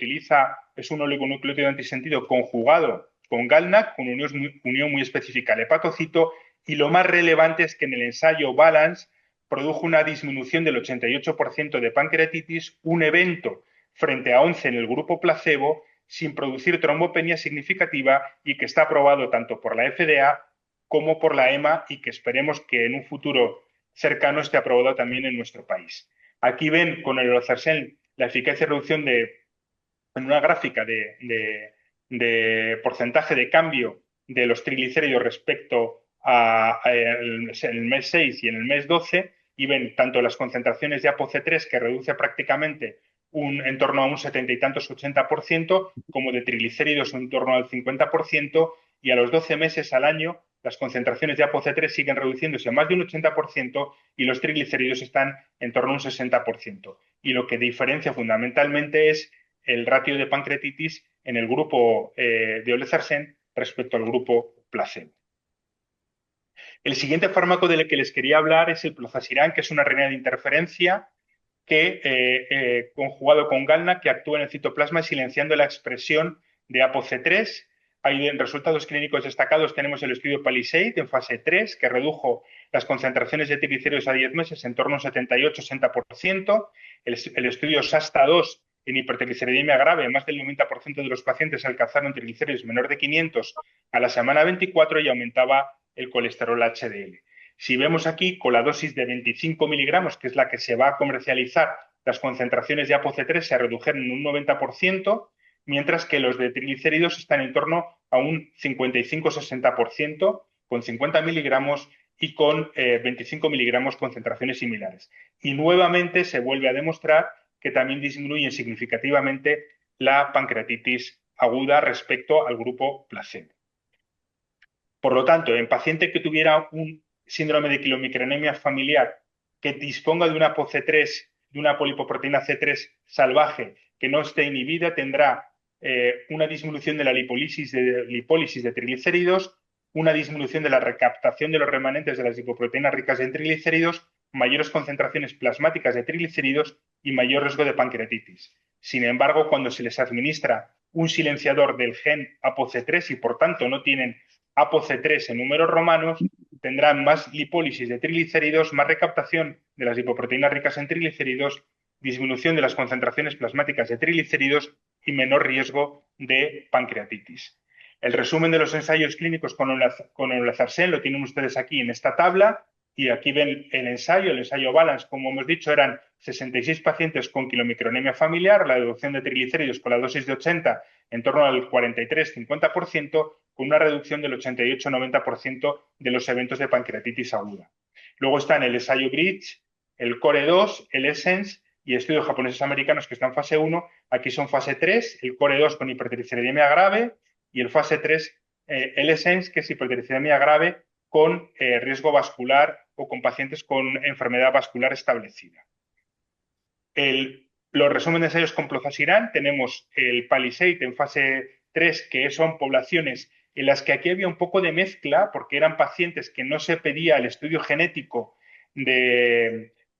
[SPEAKER 3] es un oligonucleótido antisentido conjugado con GalNAc, con unión muy específica al hepatocito, y lo más relevante es que en el ensayo Balance produjo una disminución del 88% de pancreatitis, un evento frente a 11 en el grupo placebo, sin producir trombopenia significativa, y que está aprobado tanto por la FDA como por la EMA, y que esperemos que en un futuro cercano esté aprobado también en nuestro país. Aquí ven con el olezarsen la eficacia de reducción en una gráfica de porcentaje de cambio de los triglicéridos respecto en el mes 6 y en el mes 12, y ven tanto las concentraciones de ApoC3, que reduce prácticamente en torno a un 70 y tantos, 80%, como de triglicéridos en torno al 50%, y a los 12 meses al año las concentraciones de ApoC3 siguen reduciéndose más de un 80% y los triglicéridos están en torno a un 60%. Y lo que diferencia fundamentalmente es el ratio de pancreatitis en el grupo de olezarsen respecto al grupo placebo. El siguiente fármaco del que les quería hablar es el plozasiran, que es una RNA de interferencia que, conjugado con GalNAc, que actúa en el citoplasma silenciando la expresión de ApoC3. Hay resultados clínicos destacados. Tenemos el estudio Palisade en fase 3, que redujo las concentraciones de triglicéridos a 10 meses en torno a un 78-80%. El estudio SHASTA-2 en hipertrigliceridemia grave, más del 90% de los pacientes alcanzaron triglicéridos menor de 500 a la semana 24 y aumentaba el colesterol HDL. Si vemos aquí, con la dosis de 25 miligramos, que es la que se va a comercializar, las concentraciones de ApoC3 se redujeron en un 90%, mientras que los de triglicéridos están en torno a un 55-60%, con 50 miligramos y con 25 miligramos concentraciones similares. Y nuevamente se vuelve a demostrar que también disminuyen significativamente la pancreatitis aguda respecto al grupo placebo. Por lo tanto, en paciente que tuviera un síndrome de quilomicronemia familiar que disponga de una ApoC3, de una polipoproteína C3 salvaje que no esté inhibida, tendrá una disminución de la lipólisis de triglicéridos, una disminución de la recaptación de los remanentes de las lipoproteínas ricas en triglicéridos, mayores concentraciones plasmáticas de triglicéridos y mayor riesgo de pancreatitis. Sin embargo, cuando se les administra un silenciador del gen ApoC3 y por tanto no tienen ApoC3 en números romanos, tendrán más lipólisis de triglicéridos, más recaptación de las lipoproteínas ricas en triglicéridos, disminución de las concentraciones plasmáticas de triglicéridos y menor riesgo de pancreatitis. El resumen de los ensayos clínicos con olezarsen lo tienen ustedes aquí en esta tabla y aquí ven el ensayo Balance, como hemos dicho, eran 66 pacientes con quilomicronemia familiar, la reducción de triglicéridos con la dosis de 80 en torno al 43-50%, con una reducción del 88-90% de los eventos de pancreatitis aguda. Luego están el ensayo Bridge, el CORE2, el ESSENCE y estudios japoneses americanos que están en fase 1. Aquí son fase 3, el CORE2 con hipertrigliceridemia grave y el fase 3, el ESSENCE, que es hipertrigliceridemia grave con riesgo vascular o con pacientes con enfermedad vascular establecida. Los resúmenes de ensayos con plozasiran, tenemos el Palisade en fase 3, que son poblaciones en las que aquí había un poco de mezcla, porque eran pacientes que no se pedía el estudio genético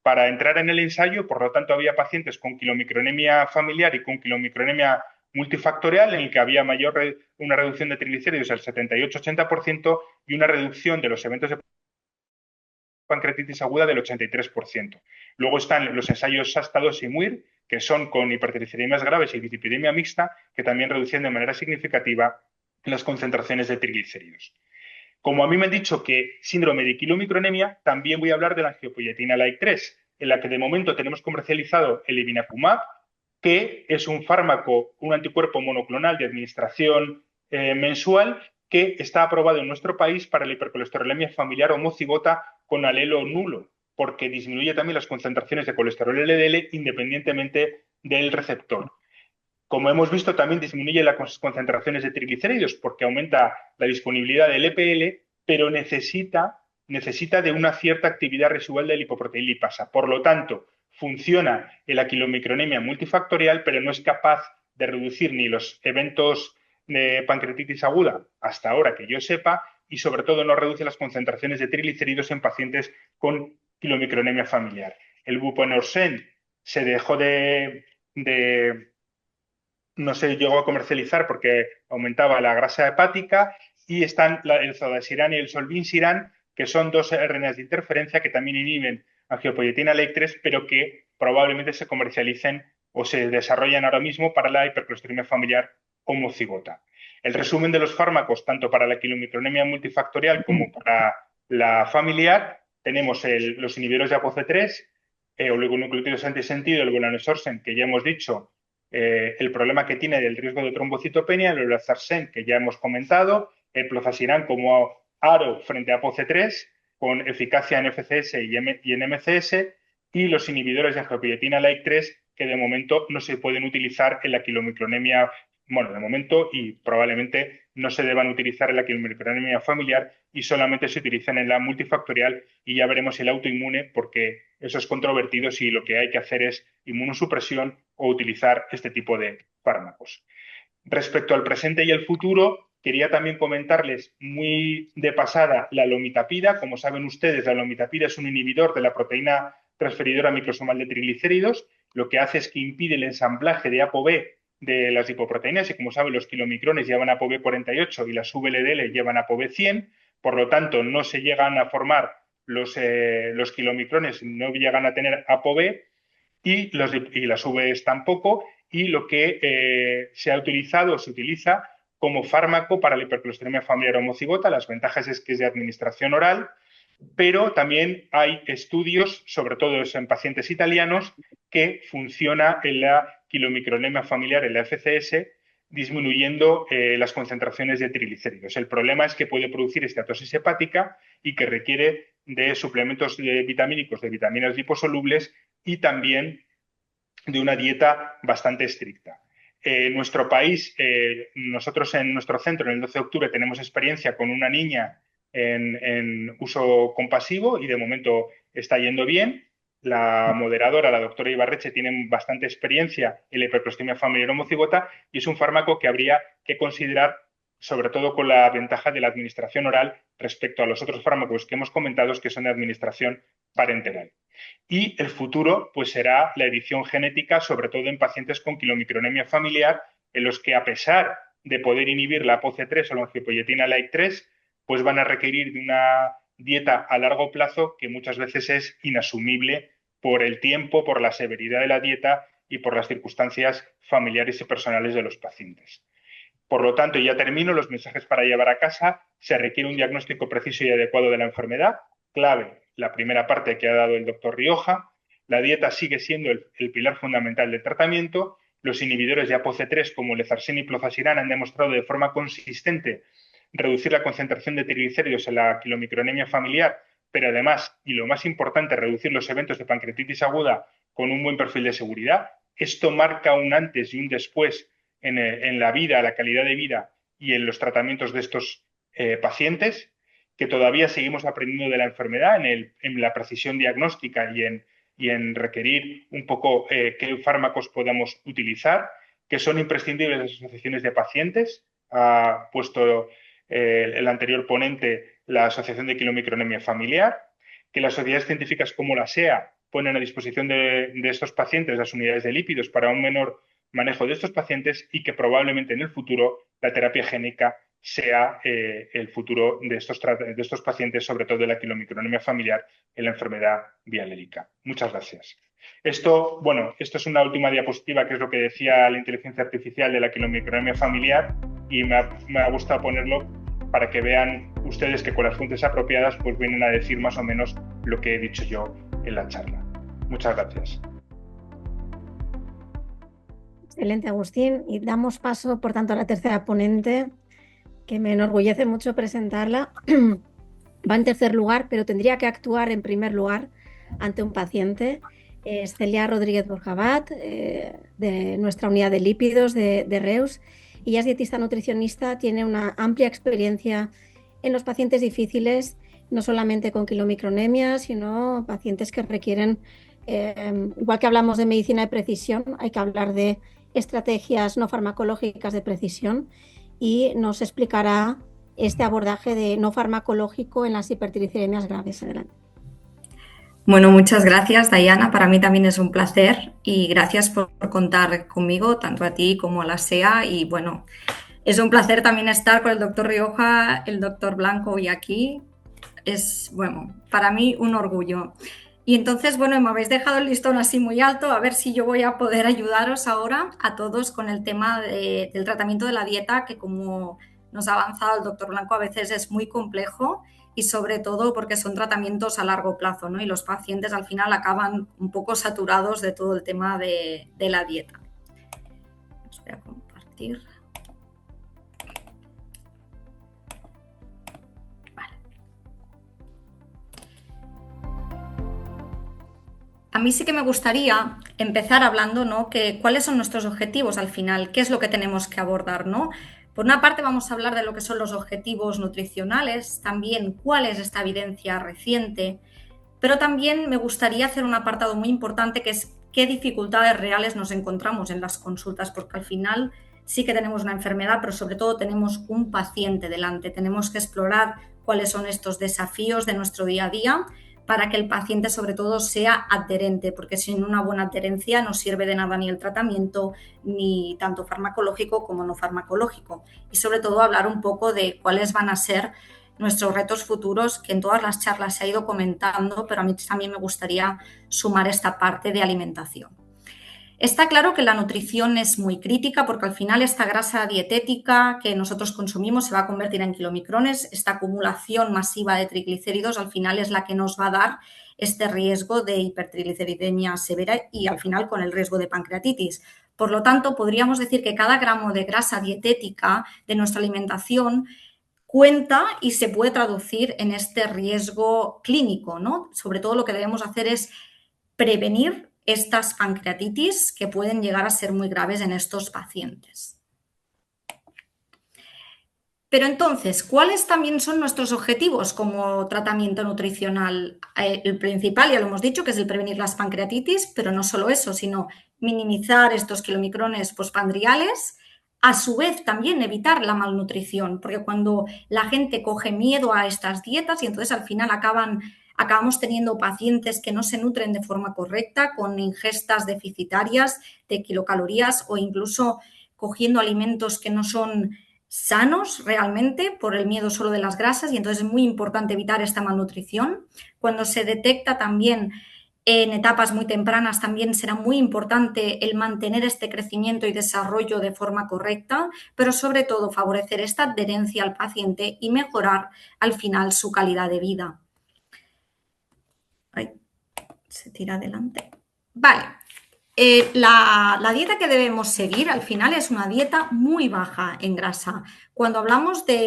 [SPEAKER 3] para entrar en el ensayo, por lo tanto había pacientes con quilomicronemia familiar y con quilomicronemia multifactorial, en el que había una reducción de triglicéridos del 78-80% y una reducción de los eventos de pancreatitis aguda del 83%. Luego están los ensayos SHASTA-2 y MUIR, que son con hipertrigliceridemias graves y dislipidemia mixta, que también reducen de manera significativa las concentraciones de triglicéridos. Como a mí me han dicho que síndrome de quilomicronemia, también voy a hablar de la angiopoietina like 3, en la que de momento tenemos comercializado el evinacumab, que es un fármaco, un anticuerpo monoclonal de administración mensual, que está aprobado en nuestro país para la hipercolesterolemia familiar homocigota con alelo nulo, porque disminuye también las concentraciones de colesterol LDL independientemente del receptor. Como hemos visto, también disminuye las concentraciones de triglicéridos porque aumenta la disponibilidad del EPL, pero necesita de una cierta actividad residual de lipoproteína lipasa. Por lo tanto, funciona en la quilomicronemia multifactorial, pero no es capaz de reducir ni los eventos de pancreatitis aguda, hasta ahora que yo sepa, y sobre todo no reduce las concentraciones de triglicéridos en pacientes con quilomicronemia familiar. El buprenorsen se dejó no se llegó a comercializar porque aumentaba la grasa hepática, y están el zodasiran y el solvinsiran, que son dos RNAs de interferencia que también inhiben angiopoietina like 3, pero que probablemente se comercialicen o se desarrollan ahora mismo para la hipercolesterolemia familiar homocigota. El resumen de los fármacos, tanto para la quilomicronemia multifactorial como para la familiar, tenemos los inhibidores de ApoC3, oligonucleótidos antisentido, el volanesorsen, que ya hemos dicho, el problema que tiene del riesgo de trombocitopenia, el olezarsen, que ya hemos comentado, el plozasiran como aro frente a ApoC3, con eficacia en FCS y en MCS, y los inhibidores de angiopoietina like 3, que de momento no se pueden utilizar en la quilomicronemia, bueno, de momento y probablemente no se deban utilizar en la quilomicronemia familiar y solamente se utilizan en la multifactorial, y ya veremos el autoinmune, porque eso es controvertido si lo que hay que hacer es inmunosupresión o utilizar este tipo de fármacos. Respecto al presente y el futuro, quería también comentarles muy de pasada la lomitapida. Como saben ustedes, la lomitapida es un inhibidor de la proteína transferidora microsomal de triglicéridos. Lo que hace es que impide el ensamblaje de ApoB de las lipoproteínas, y como saben, los kilomicrones llevan ApoB 48 y las VLDL llevan ApoB 100, por lo tanto no se llegan a formar los kilomicrones, no llegan a tener ApoB, y las Vs tampoco, y lo que se utiliza como fármaco para la hipercolesterolemia familiar homocigota. Las ventajas es que es de administración oral, pero también hay estudios, sobre todo en pacientes italianos, que funciona en la quilomicronemia familiar, en la FCS, disminuyendo las concentraciones de triglicéridos. El problema es que puede producir esteatosis hepática y que requiere de suplementos vitamínicos, de vitaminas liposolubles, y también de una dieta bastante estricta. En nuestro país, nosotros en nuestro centro, en el 12 de octubre, tenemos experiencia con una niña en uso compasivo y de momento está yendo bien. La moderadora, la doctora Ibarreche, tiene bastante experiencia en la hipercolesterolemia familiar homocigota, y es un fármaco que habría que considerar, sobre todo con la ventaja de la administración oral respecto a los otros fármacos que hemos comentado, que son de administración parenteral. Y el futuro pues será la edición genética, sobre todo en pacientes con quilomicronemia familiar, en los que, a pesar de poder inhibir la ApoC3 o la longipoyetina LAIC3, pues van a requerir de una dieta a largo plazo que muchas veces es inasumible por el tiempo, por la severidad de la dieta y por las circunstancias familiares y personales de los pacientes. Por lo tanto, ya termino los mensajes para llevar a casa. Se requiere un diagnóstico preciso y adecuado de la enfermedad. Clave, la primera parte que ha dado el doctor Rioja. La dieta sigue siendo el pilar fundamental del tratamiento. Los inhibidores de ApoC3 como lezarsen y plozasiran han demostrado de forma consistente reducir la concentración de triglicéridos en la quilomicronemia familiar, pero además, y lo más importante, reducir los eventos de pancreatitis aguda con un buen perfil de seguridad. Esto marca un antes y un después en la vida, la calidad de vida y en los tratamientos de estos pacientes, que todavía seguimos aprendiendo de la enfermedad en la precisión diagnóstica y en requerir un poco qué fármacos podamos utilizar, que son imprescindibles las asociaciones de pacientes. Ha puesto el anterior ponente la Asociación de Quilomicronemia Familiar, que las sociedades científicas como la SEA ponen a disposición de estos pacientes las unidades de lípidos para un menor manejo de estos pacientes, y que probablemente en el futuro la terapia génica sea el futuro de estos pacientes, sobre todo de la quilomicronemia familiar en la enfermedad vialélica. Muchas gracias. Esto es una última diapositiva, que es lo que decía la inteligencia artificial de la quilomicronemia familiar, y me ha gustado ponerlo para que vean ustedes que con las fuentes apropiadas pues vienen a decir más o menos lo que he dicho yo en la charla. Muchas gracias.
[SPEAKER 1] Excelente, Agustín. Y damos paso, por tanto, a la tercera ponente, que me enorgullece mucho presentarla. Va en tercer lugar, pero tendría que actuar en primer lugar ante un paciente. Es Celia Rodríguez Borjabat, de nuestra unidad de lípidos de Reus. Ella es dietista nutricionista, tiene una amplia experiencia en los pacientes difíciles, no solamente con quilomicronemia, sino pacientes que requieren, igual que hablamos de medicina de precisión, hay que hablar de estrategias no farmacológicas de precisión, y nos explicará este abordaje de no farmacológico en las hipertrigliceremias graves. Adelante.
[SPEAKER 4] Bueno, muchas gracias, Dayana. Para mí también es un placer, y gracias por contar conmigo, tanto a ti como a la SEA. Y bueno, es un placer también estar con el doctor Rioja, el doctor Blanco hoy aquí. Es, bueno, para mí un orgullo. Y entonces, bueno, me habéis dejado el listón así muy alto, a ver si yo voy a poder ayudaros ahora a todos con el tema del tratamiento de la dieta, que como nos ha avanzado el doctor Blanco, a veces es muy complejo, y sobre todo porque son tratamientos a largo plazo, ¿no? Y los pacientes al final acaban un poco saturados de todo el tema de la dieta. Os voy a compartir. A mí sí que me gustaría empezar hablando, ¿no?, que cuáles son nuestros objetivos al final, qué es lo que tenemos que abordar, ¿no? Por una parte vamos a hablar de lo que son los objetivos nutricionales, también cuál es esta evidencia reciente, pero también me gustaría hacer un apartado muy importante que es qué dificultades reales nos encontramos en las consultas, porque al final sí que tenemos una enfermedad, pero sobre todo tenemos un paciente delante. Tenemos que explorar cuáles son estos desafíos de nuestro día a día para que el paciente sobre todo sea adherente, porque sin una buena adherencia no sirve de nada ni el tratamiento, ni tanto farmacológico como no farmacológico. Y sobre todo hablar un poco de cuáles van a ser nuestros retos futuros, que en todas las charlas se ha ido comentando, pero a mí también me gustaría sumar esta parte de alimentación. Está claro que la nutrición es muy crítica porque al final esta grasa dietética que nosotros consumimos se va a convertir en kilomicrones. Esta acumulación masiva de triglicéridos al final es la que nos va a dar este riesgo de hipertrigliceridemia severa y al final con el riesgo de pancreatitis. Por lo tanto, podríamos decir que cada gramo de grasa dietética de nuestra alimentación cuenta y se puede traducir en este riesgo clínico, ¿no? Sobre todo lo que debemos hacer es prevenir estas pancreatitis que pueden llegar a ser muy graves en estos pacientes. Pero entonces, ¿cuáles también son nuestros objetivos como tratamiento nutricional? El principal, ya lo hemos dicho, que es el prevenir las pancreatitis, pero no solo eso, sino minimizar estos kilomicrones postprandiales. A su vez, también evitar la malnutrición, porque cuando la gente coge miedo a estas dietas y entonces al final acabamos teniendo pacientes que no se nutren de forma correcta, con ingestas deficitarias de kilocalorías o incluso cogiendo alimentos que no son sanos realmente por el miedo solo de las grasas, y entonces es muy importante evitar esta malnutrición. Cuando se detecta también en etapas muy tempranas, también será muy importante el mantener este crecimiento y desarrollo de forma correcta, pero sobre todo favorecer esta adherencia al paciente y mejorar al final su calidad de vida. Ay, se tira adelante. Vale. La dieta que debemos seguir al final es una dieta muy baja en grasa. Cuando hablamos de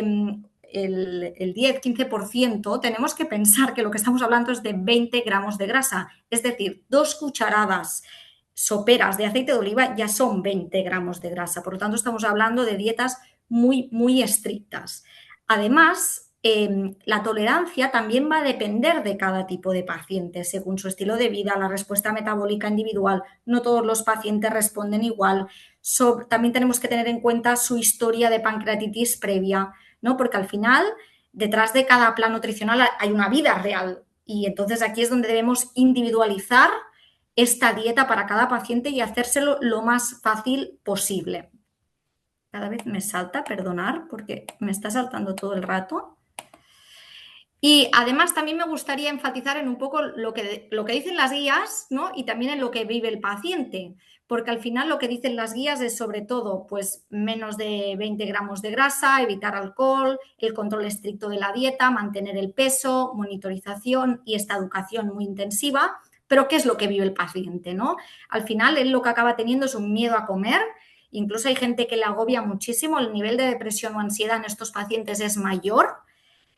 [SPEAKER 4] el 10-15%, tenemos que pensar que lo que estamos hablando es de 20 gramos de grasa, es decir, 2 cucharadas soperas de aceite de oliva ya son 20 gramos de grasa. Por lo tanto, estamos hablando de dietas muy, muy estrictas. Además, la tolerancia también va a depender de cada tipo de paciente, según su estilo de vida, la respuesta metabólica individual. No todos los pacientes responden igual. También tenemos que tener en cuenta su historia de pancreatitis previa, ¿no? Porque al final, detrás de cada plan nutricional hay una vida real. Y entonces aquí es donde debemos individualizar esta dieta para cada paciente y hacérselo lo más fácil posible. Cada vez me salta, perdonar, porque me está saltando todo el rato. Y además también me gustaría enfatizar en un poco lo que dicen las guías, ¿no? Y también en lo que vive el paciente, porque al final lo que dicen las guías es sobre todo pues menos de 20 gramos de grasa, evitar alcohol, el control estricto de la dieta, mantener el peso, monitorización y esta educación muy intensiva. Pero ¿qué es lo que vive el paciente, ¿no? Al final él lo que acaba teniendo es un miedo a comer. Incluso hay gente que le agobia muchísimo, el nivel de depresión o ansiedad en estos pacientes es mayor.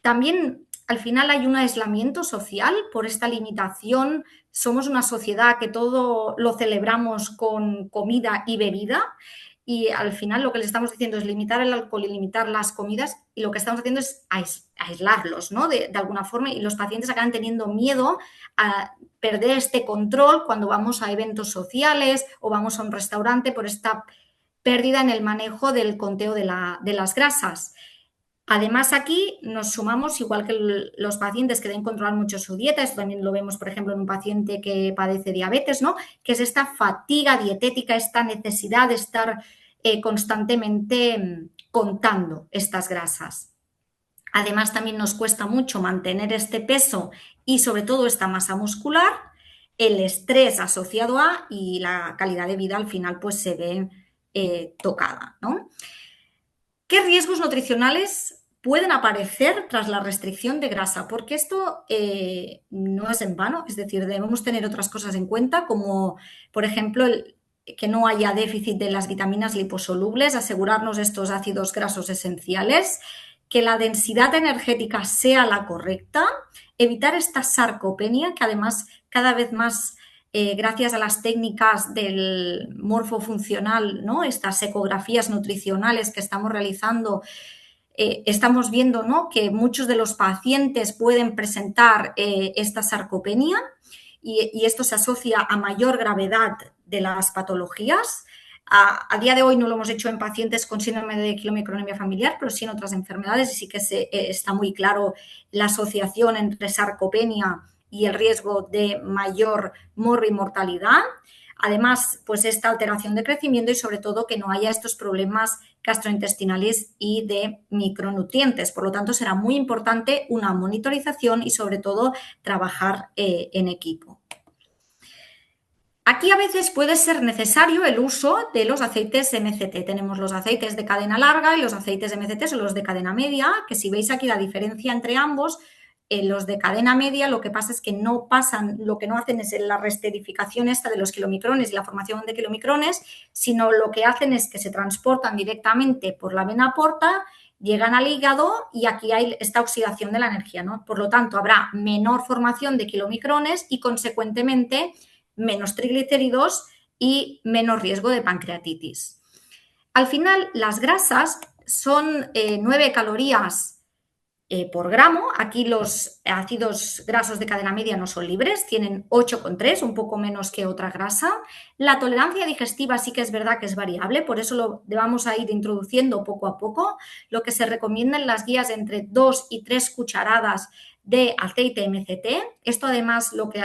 [SPEAKER 4] También al final hay un aislamiento social por esta limitación. Somos una sociedad que todo lo celebramos con comida y bebida y al final lo que les estamos diciendo es limitar el alcohol y limitar las comidas y lo que estamos haciendo es aislarlos, ¿no? De alguna forma, y los pacientes acaban teniendo miedo a perder este control cuando vamos a eventos sociales o vamos a un restaurante por esta pérdida en el manejo del conteo de las grasas. Además, aquí nos sumamos, igual que los pacientes que deben controlar mucho su dieta, esto también lo vemos, por ejemplo, en un paciente que padece diabetes, ¿no? Que es esta fatiga dietética, esta necesidad de estar constantemente contando estas grasas. Además, también nos cuesta mucho mantener este peso y sobre todo esta masa muscular, el estrés asociado a y la calidad de vida al final pues se ve tocada, ¿no? ¿Qué riesgos nutricionales pueden aparecer tras la restricción de grasa? Porque esto no es en vano, es decir, debemos tener otras cosas en cuenta, como por ejemplo que no haya déficit de las vitaminas liposolubles, asegurarnos de estos ácidos grasos esenciales, que la densidad energética sea la correcta, evitar esta sarcopenia, que además cada vez más gracias a las técnicas del morfofuncional, ¿no? Estas ecografías nutricionales que estamos realizando, estamos viendo, ¿no?, que muchos de los pacientes pueden presentar esta sarcopenia y esto se asocia a mayor gravedad de las patologías. A día de hoy no lo hemos hecho en pacientes con síndrome de quilomicronemia familiar, pero sí en otras enfermedades, y sí que está muy claro la asociación entre sarcopenia y el riesgo de mayor morbimortalidad. Además, pues esta alteración de crecimiento y sobre todo que no haya estos problemas gastrointestinales y de micronutrientes. Por lo tanto, será muy importante una monitorización y sobre todo trabajar en equipo. Aquí a veces puede ser necesario el uso de los aceites MCT. Tenemos los aceites de cadena larga y los aceites MCT son los de cadena media, que si veis aquí la diferencia entre ambos, los de cadena media lo que pasa es que no pasan, lo que no hacen es la resterificación esta de los kilomicrones y la formación de kilomicrones, sino lo que hacen es que se transportan directamente por la vena porta, llegan al hígado y aquí hay esta oxidación de la energía, ¿no? Por lo tanto, habrá menor formación de kilomicrones y, consecuentemente, menos triglicéridos y menos riesgo de pancreatitis. Al final, las grasas son 9 calorías por gramo. Aquí los ácidos grasos de cadena media no son libres, tienen 8,3, un poco menos que otra grasa. La tolerancia digestiva sí que es verdad que es variable, por eso lo vamos a ir introduciendo poco a poco. Lo que se recomienda en las guías entre 2 y 3 cucharadas de aceite MCT. Esto además lo que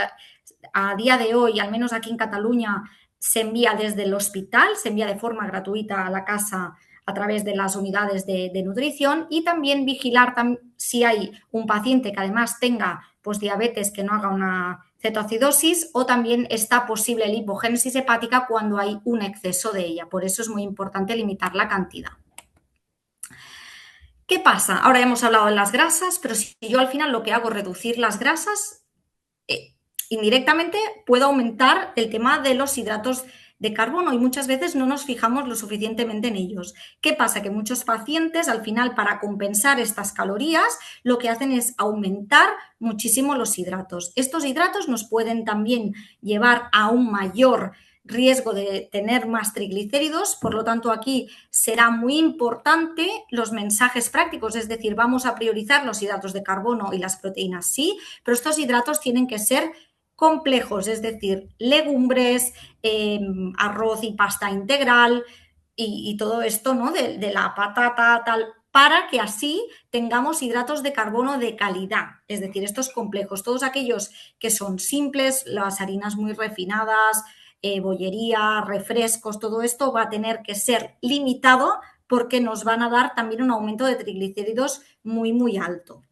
[SPEAKER 4] a día de hoy, al menos aquí en Cataluña, se envía desde el hospital, se envía de forma gratuita a la casa a través de las unidades de nutrición, y también vigilar si hay un paciente que además tenga pues, diabetes, que no haga una cetoacidosis, o también está posible la hipogénesis hepática cuando hay un exceso de ella. Por eso es muy importante limitar la cantidad. ¿Qué pasa? Ahora hemos hablado de las grasas, pero si yo al final lo que hago es reducir las grasas, indirectamente puedo aumentar el tema de los hidratos de carbono y muchas veces no nos fijamos lo suficientemente en ellos. ¿Qué pasa? Que muchos pacientes al final, para compensar estas calorías, lo que hacen es aumentar muchísimo los hidratos. Estos hidratos nos pueden también llevar a un mayor riesgo de tener más triglicéridos, por lo tanto aquí será muy importante los mensajes prácticos, es decir, vamos a priorizar los hidratos de carbono y las proteínas, sí, pero estos hidratos tienen que ser complejos, es decir, legumbres, arroz y pasta integral y todo esto, ¿no? de la patata, tal, para que así tengamos hidratos de carbono de calidad, es decir, estos complejos, todos aquellos que son simples, las harinas muy refinadas, bollería, refrescos, todo esto va a tener que ser limitado porque nos van a dar también un aumento de triglicéridos muy, muy alto.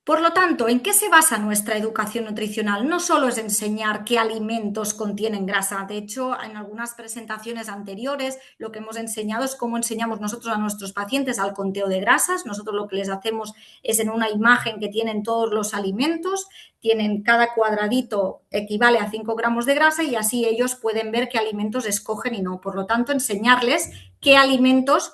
[SPEAKER 4] Por lo tanto, ¿en qué se basa nuestra educación nutricional? No solo es enseñar qué alimentos contienen grasa. De hecho, en algunas presentaciones anteriores lo que hemos enseñado es cómo enseñamos nosotros a nuestros pacientes al conteo de grasas. Nosotros lo que les hacemos es en una imagen que tienen todos los alimentos, tienen cada cuadradito equivale a 5 gramos de grasa y así ellos pueden ver qué alimentos escogen y no. Por lo tanto, enseñarles qué alimentos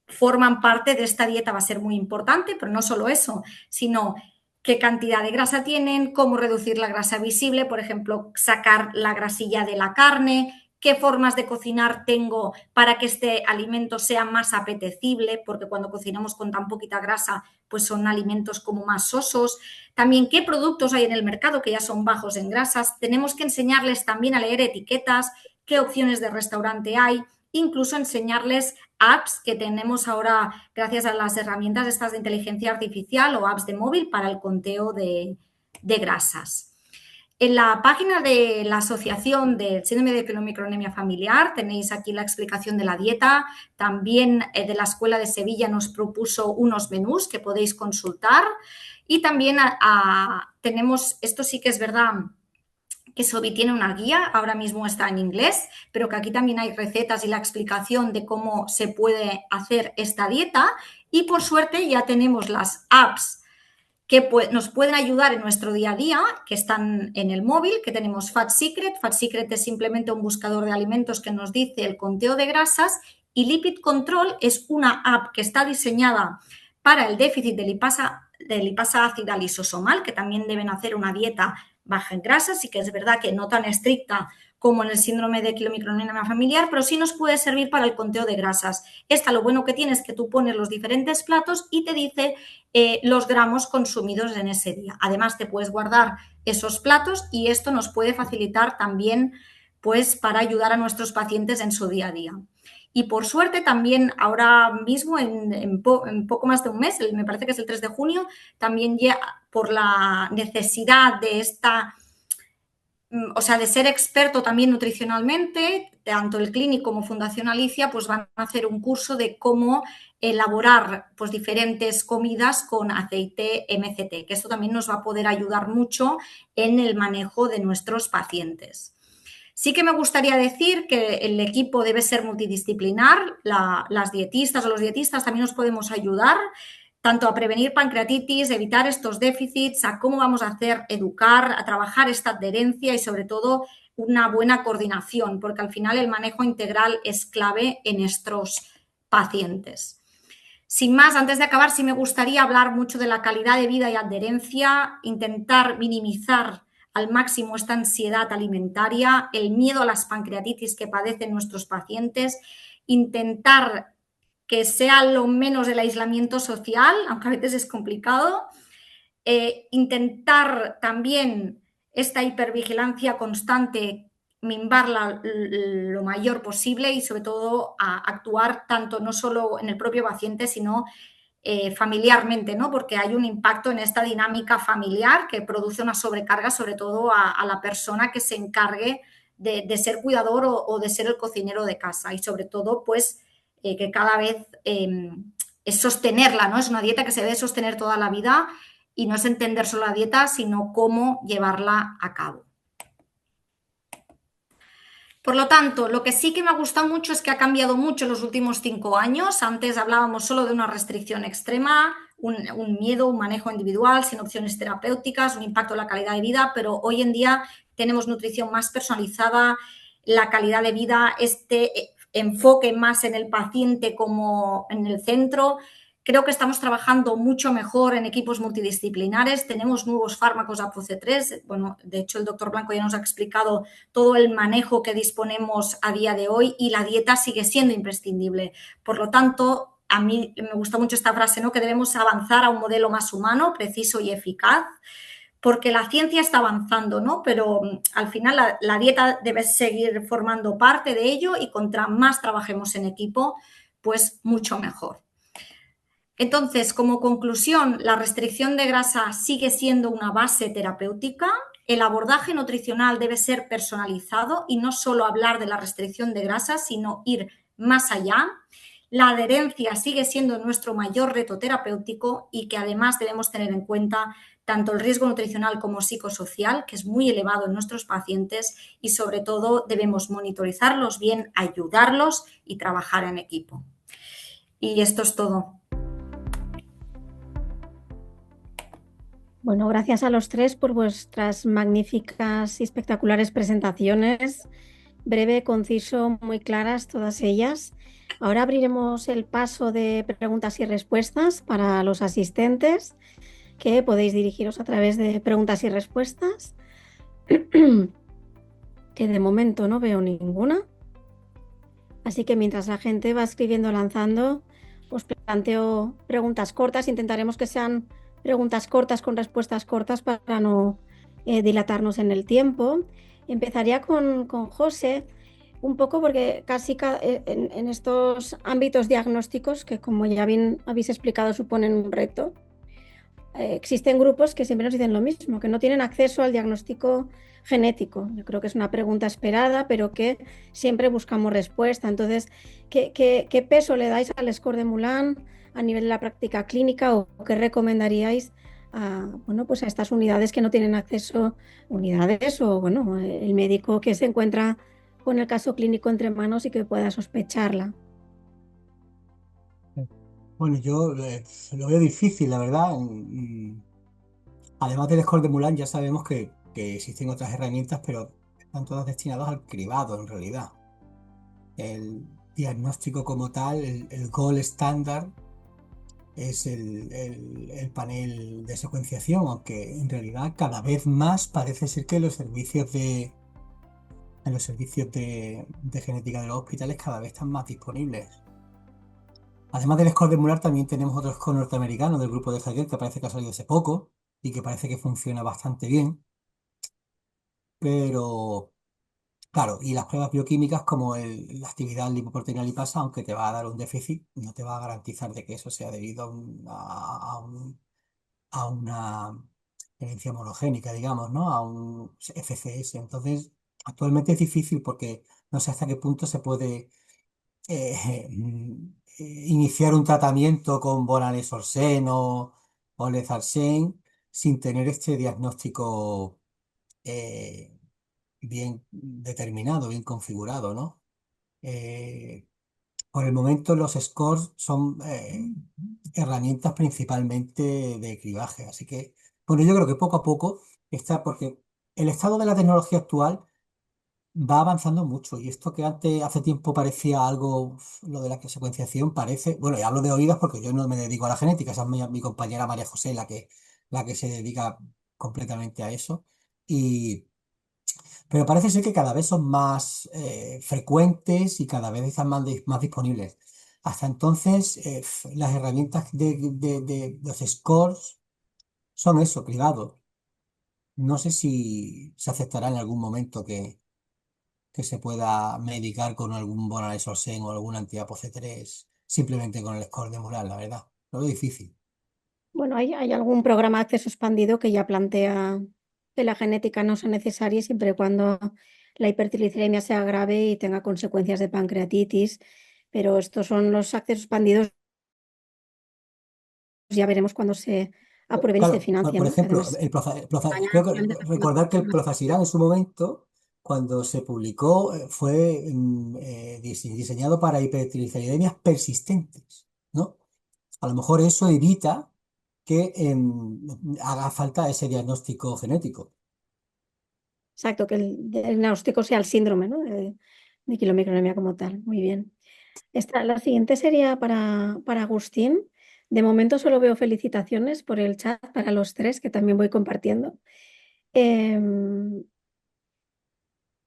[SPEAKER 4] forman parte de esta dieta va a ser muy importante, pero no solo eso, sino qué cantidad de grasa tienen, cómo reducir la grasa visible, por ejemplo, sacar la grasilla de la carne, qué formas de cocinar tengo para que este alimento sea más apetecible, porque cuando cocinamos con tan poquita grasa, pues son alimentos como más sosos. También qué productos hay en el mercado que ya son bajos en grasas. Tenemos que enseñarles también a leer etiquetas, qué opciones de restaurante hay, incluso enseñarles apps que tenemos ahora gracias a las herramientas estas de inteligencia artificial o apps de móvil para el conteo de grasas. En la página de la Asociación del Síndrome de Quilomicronemia Familiar tenéis aquí la explicación de la dieta. También de la Escuela de Sevilla nos propuso unos menús que podéis consultar. Y también tenemos, esto sí que es verdad, que Sobi tiene una guía, ahora mismo está en inglés, pero que aquí también hay recetas y la explicación de cómo se puede hacer esta dieta. Y por suerte ya tenemos las apps que nos pueden ayudar en nuestro día a día, que están en el móvil, que tenemos Fat Secret. Fat Secret es simplemente un buscador de alimentos que nos dice el conteo de grasas, y Lipid Control es una app que está diseñada para el déficit de lipasa ácida lisosomal, que también deben hacer una dieta baja en grasa, sí que es verdad que no tan estricta como en el síndrome de quilomicronemia familiar, pero sí nos puede servir para el conteo de grasas. Esta lo bueno que tiene es que tú pones los diferentes platos y te dice los gramos consumidos en ese día. Además, te puedes guardar esos platos y esto nos puede facilitar también pues, para ayudar a nuestros pacientes en su día a día. Y por suerte también ahora mismo, en poco más de un mes, me parece que es el 3 de junio, también ya por la necesidad de de ser experto también nutricionalmente, tanto el Clínic como Fundación Alicia, pues van a hacer un curso de cómo elaborar pues, diferentes comidas con aceite MCT, que esto también nos va a poder ayudar mucho en el manejo de nuestros pacientes. Sí que me gustaría decir que el equipo debe ser multidisciplinar, las dietistas o los dietistas también nos podemos ayudar tanto a prevenir pancreatitis, evitar estos déficits, a cómo vamos a hacer educar, a trabajar esta adherencia y sobre todo una buena coordinación, porque al final el manejo integral es clave en estos pacientes. Sin más, antes de acabar, sí me gustaría hablar mucho de la calidad de vida y adherencia, intentar minimizar al máximo esta ansiedad alimentaria, el miedo a las pancreatitis que padecen nuestros pacientes, intentar que sea lo menos el aislamiento social, aunque a veces es complicado, intentar también esta hipervigilancia constante, minvarla lo mayor posible y sobre todo a actuar tanto no solo en el propio paciente, sino familiarmente, ¿no? Porque hay un impacto en esta dinámica familiar que produce una sobrecarga sobre todo a la persona que se encargue de ser cuidador o de ser el cocinero de casa y sobre todo pues que cada vez es sostenerla, ¿no? Es una dieta que se debe sostener toda la vida y no es entender solo la dieta, sino cómo llevarla a cabo. Por lo tanto, lo que sí que me ha gustado mucho es que ha cambiado mucho en los últimos 5 años. Antes hablábamos solo de una restricción extrema, un miedo, un manejo individual, sin opciones terapéuticas, un impacto en la calidad de vida, pero hoy en día tenemos nutrición más personalizada, la calidad de vida, este enfoque más en el paciente como en el centro. Creo que estamos trabajando mucho mejor en equipos multidisciplinares, tenemos nuevos fármacos ApoC3, bueno, de hecho el doctor Blanco ya nos ha explicado todo el manejo que disponemos a día de hoy y la dieta sigue siendo imprescindible. Por lo tanto, a mí me gusta mucho esta frase, ¿no? Que debemos avanzar a un modelo más humano, preciso y eficaz, porque la ciencia está avanzando, ¿no? Pero al final la dieta debe seguir formando parte de ello y contra más trabajemos en equipo, pues mucho mejor. Entonces, como conclusión, la restricción de grasa sigue siendo una base terapéutica. El abordaje nutricional debe ser personalizado y no solo hablar de la restricción de grasa, sino ir más allá. La adherencia sigue siendo nuestro mayor reto terapéutico y que además debemos tener en cuenta tanto el riesgo nutricional como psicosocial, que es muy elevado en nuestros pacientes y sobre todo debemos monitorizarlos bien, ayudarlos y trabajar en equipo. Y esto es todo.
[SPEAKER 1] Bueno, gracias a los tres por vuestras magníficas y espectaculares presentaciones. Breve, conciso, muy claras todas ellas. Ahora abriremos el paso de preguntas y respuestas para los asistentes, que podéis dirigiros a través de preguntas y respuestas, que de momento no veo ninguna. Así que mientras la gente va escribiendo, lanzando, os planteo preguntas cortas. Intentaremos que sean preguntas cortas con respuestas cortas para no dilatarnos en el tiempo. Empezaría con José, un poco porque casi en estos ámbitos diagnósticos, que como ya bien habéis explicado suponen un reto, existen grupos que siempre nos dicen lo mismo, que no tienen acceso al diagnóstico genético. Yo creo que es una pregunta esperada, pero que siempre buscamos respuesta. Entonces, ¿qué peso le dais al score de Moulin a nivel de la práctica clínica o qué recomendaríais a estas unidades que no tienen acceso, unidades o el médico que se encuentra con el caso clínico entre manos y que pueda sospecharla?
[SPEAKER 2] Bueno, yo lo veo difícil, la verdad. Además del score de Moulin, ya sabemos que existen otras herramientas, pero están todas destinadas al cribado en realidad. El diagnóstico como tal, el gold estándar, es el panel de secuenciación, aunque en realidad cada vez más parece ser que en los servicios de genética de los hospitales cada vez están más disponibles. Además del score de Mular, también tenemos otro score norteamericano del grupo de Hager que parece que ha salido hace poco y que parece que funciona bastante bien. Pero, claro, y las pruebas bioquímicas como la actividad lipoproteína lipasa, aunque te va a dar un déficit, no te va a garantizar de que eso sea debido a una herencia monogénica, digamos, ¿no? A un FCS. Entonces, actualmente es difícil porque no sé hasta qué punto se puede iniciar un tratamiento con Bonalesorsen o Lezarsen sin tener este diagnóstico eh, bien determinado, bien configurado, ¿no? Eh, por el momento los scores son herramientas principalmente de cribaje, así que, bueno, yo creo que poco a poco está, porque el estado de la tecnología actual va avanzando mucho y esto que antes, hace tiempo parecía algo, lo de la secuenciación parece, bueno, y hablo de oídas porque yo no me dedico a la genética, esa es mi compañera María José la que se dedica completamente a eso. Y, pero parece ser que cada vez son más frecuentes y cada vez están más disponibles. Hasta entonces, las herramientas de los scores son eso, privados. No sé si se aceptará en algún momento que se pueda medicar con algún Bonalesorsen o algún anti-ApoC3 simplemente con el score de Mural, la verdad. Lo veo difícil.
[SPEAKER 1] Bueno, hay algún programa de acceso expandido que ya plantea que la genética no sea necesaria siempre y cuando la hipertriglicemia sea grave y tenga consecuencias de pancreatitis, pero estos son los accesos expandidos, ya veremos cuando se aprueben y se
[SPEAKER 2] Claro,
[SPEAKER 1] financien,
[SPEAKER 2] por
[SPEAKER 1] ¿no? Que
[SPEAKER 2] ejemplo,
[SPEAKER 1] además, España
[SPEAKER 2] creo que
[SPEAKER 1] actualmente está
[SPEAKER 2] recordar que el Plozasiran en su momento, cuando se publicó, fue diseñado para hipertrigliceridas persistentes, ¿no? A lo mejor eso evita que haga falta ese diagnóstico genético.
[SPEAKER 1] exacto, que el diagnóstico sea el síndrome, ¿no? De quilomicronemia como tal. Muy bien. La siguiente sería para Agustín. De momento solo veo felicitaciones por el chat para los tres, que también voy compartiendo. Em,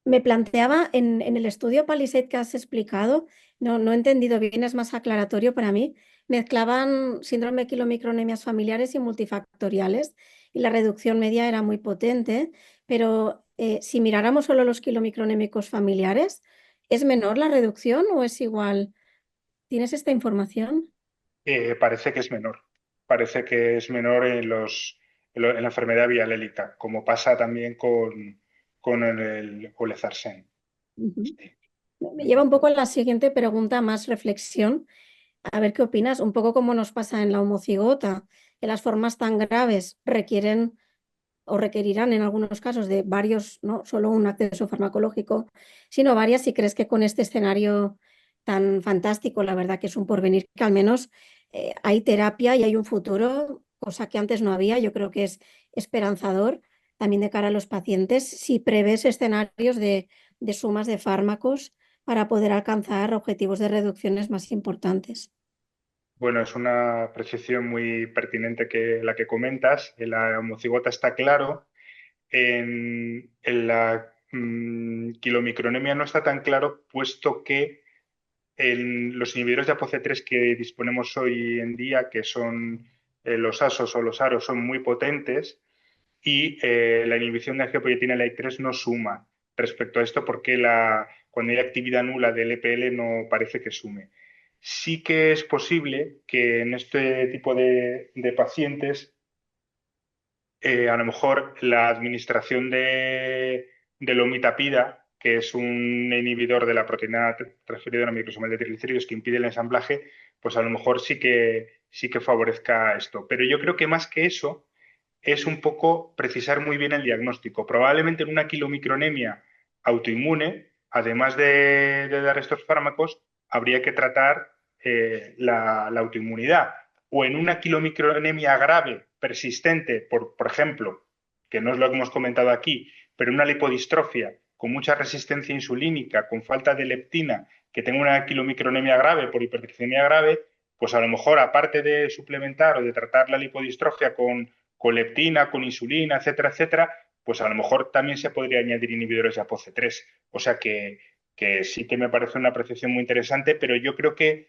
[SPEAKER 1] Me planteaba en el estudio Palisade que has explicado, no he entendido bien, es más aclaratorio para mí. Mezclaban síndrome de quilomicronemias familiares y multifactoriales y la reducción media era muy potente, pero si miráramos solo los quilomicronémicos familiares, ¿es menor la reducción o es igual? ¿Tienes esta información?
[SPEAKER 3] Parece que es menor. Parece que es menor en la enfermedad vialélica, como pasa también con el Olezarsen.
[SPEAKER 1] Ujú.
[SPEAKER 3] Sí.
[SPEAKER 1] Me lleva un poco a la siguiente pregunta, más reflexión. A ver qué opinas, un poco como nos pasa en la homocigota, que las formas tan graves requieren o requerirán en algunos casos de varios, no solo un acceso farmacológico, sino varias, si crees que con este escenario tan fantástico, la verdad que es un porvenir, que al menos hay terapia y hay un futuro, cosa que antes no había, yo creo que es esperanzador también de cara a los pacientes, si prevés escenarios de sumas de fármacos para poder alcanzar objetivos de reducciones más importantes.
[SPEAKER 3] Bueno, es una apreciación muy pertinente que la que comentas. En la homocigota está claro. En la quilomicronemia no está tan claro, puesto que los inhibidores de ApoC3 que disponemos hoy en día, que son los ASOs o los AROS, son muy potentes y la inhibición de angiopoietina like 3 no suma respecto a esto porque cuando hay actividad nula del EPL no parece que sume. Sí que es posible que en este tipo de pacientes a lo mejor la administración de lomitapida, que es un inhibidor de la proteína transferidora microsomal de triglicéridos que impide el ensamblaje, pues a lo mejor sí que favorezca esto. Pero yo creo que más que eso es un poco precisar muy bien el diagnóstico. Probablemente en una quilomicronemia autoinmune, además de dar estos fármacos, habría que tratar la autoinmunidad. O en una quilomicronemia grave, persistente, por ejemplo, que no es lo que hemos comentado aquí, pero una lipodistrofia con mucha resistencia insulínica, con falta de leptina, que tenga una quilomicronemia grave por hipertriglicemia grave, pues a lo mejor, aparte de suplementar o de tratar la lipodistrofia con leptina, con insulina, etcétera, etcétera, pues a lo mejor también se podría añadir inhibidores de ApoC3. O sea que sí que me parece una apreciación muy interesante, pero yo creo que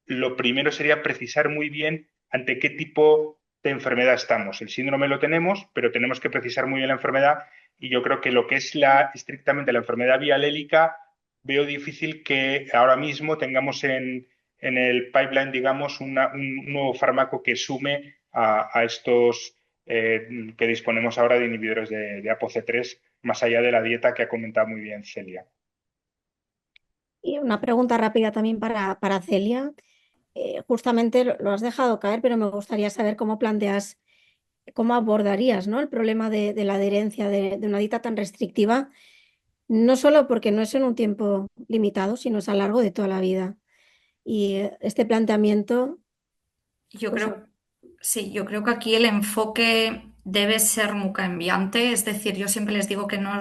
[SPEAKER 3] lo primero sería precisar muy bien ante qué tipo de enfermedad estamos. El síndrome lo tenemos, pero tenemos que precisar muy bien la enfermedad y yo creo que lo que es estrictamente la enfermedad vialélica, veo difícil que ahora mismo tengamos en el pipeline, digamos, un nuevo fármaco que sume a estos que disponemos ahora de inhibidores de ApoC3, más allá de la dieta que ha comentado muy bien Celia.
[SPEAKER 1] Y una pregunta rápida también para Celia. Justamente lo has dejado caer, pero me gustaría saber cómo planteas, cómo abordarías, ¿no?, el problema de la adherencia de una dieta tan restrictiva, no solo porque no es en un tiempo limitado, sino es a lo largo de toda la vida. Y este planteamiento,
[SPEAKER 4] Yo
[SPEAKER 1] pues
[SPEAKER 4] creo, sí, yo creo que aquí el enfoque debe ser muy cambiante. Es decir, yo siempre les digo que no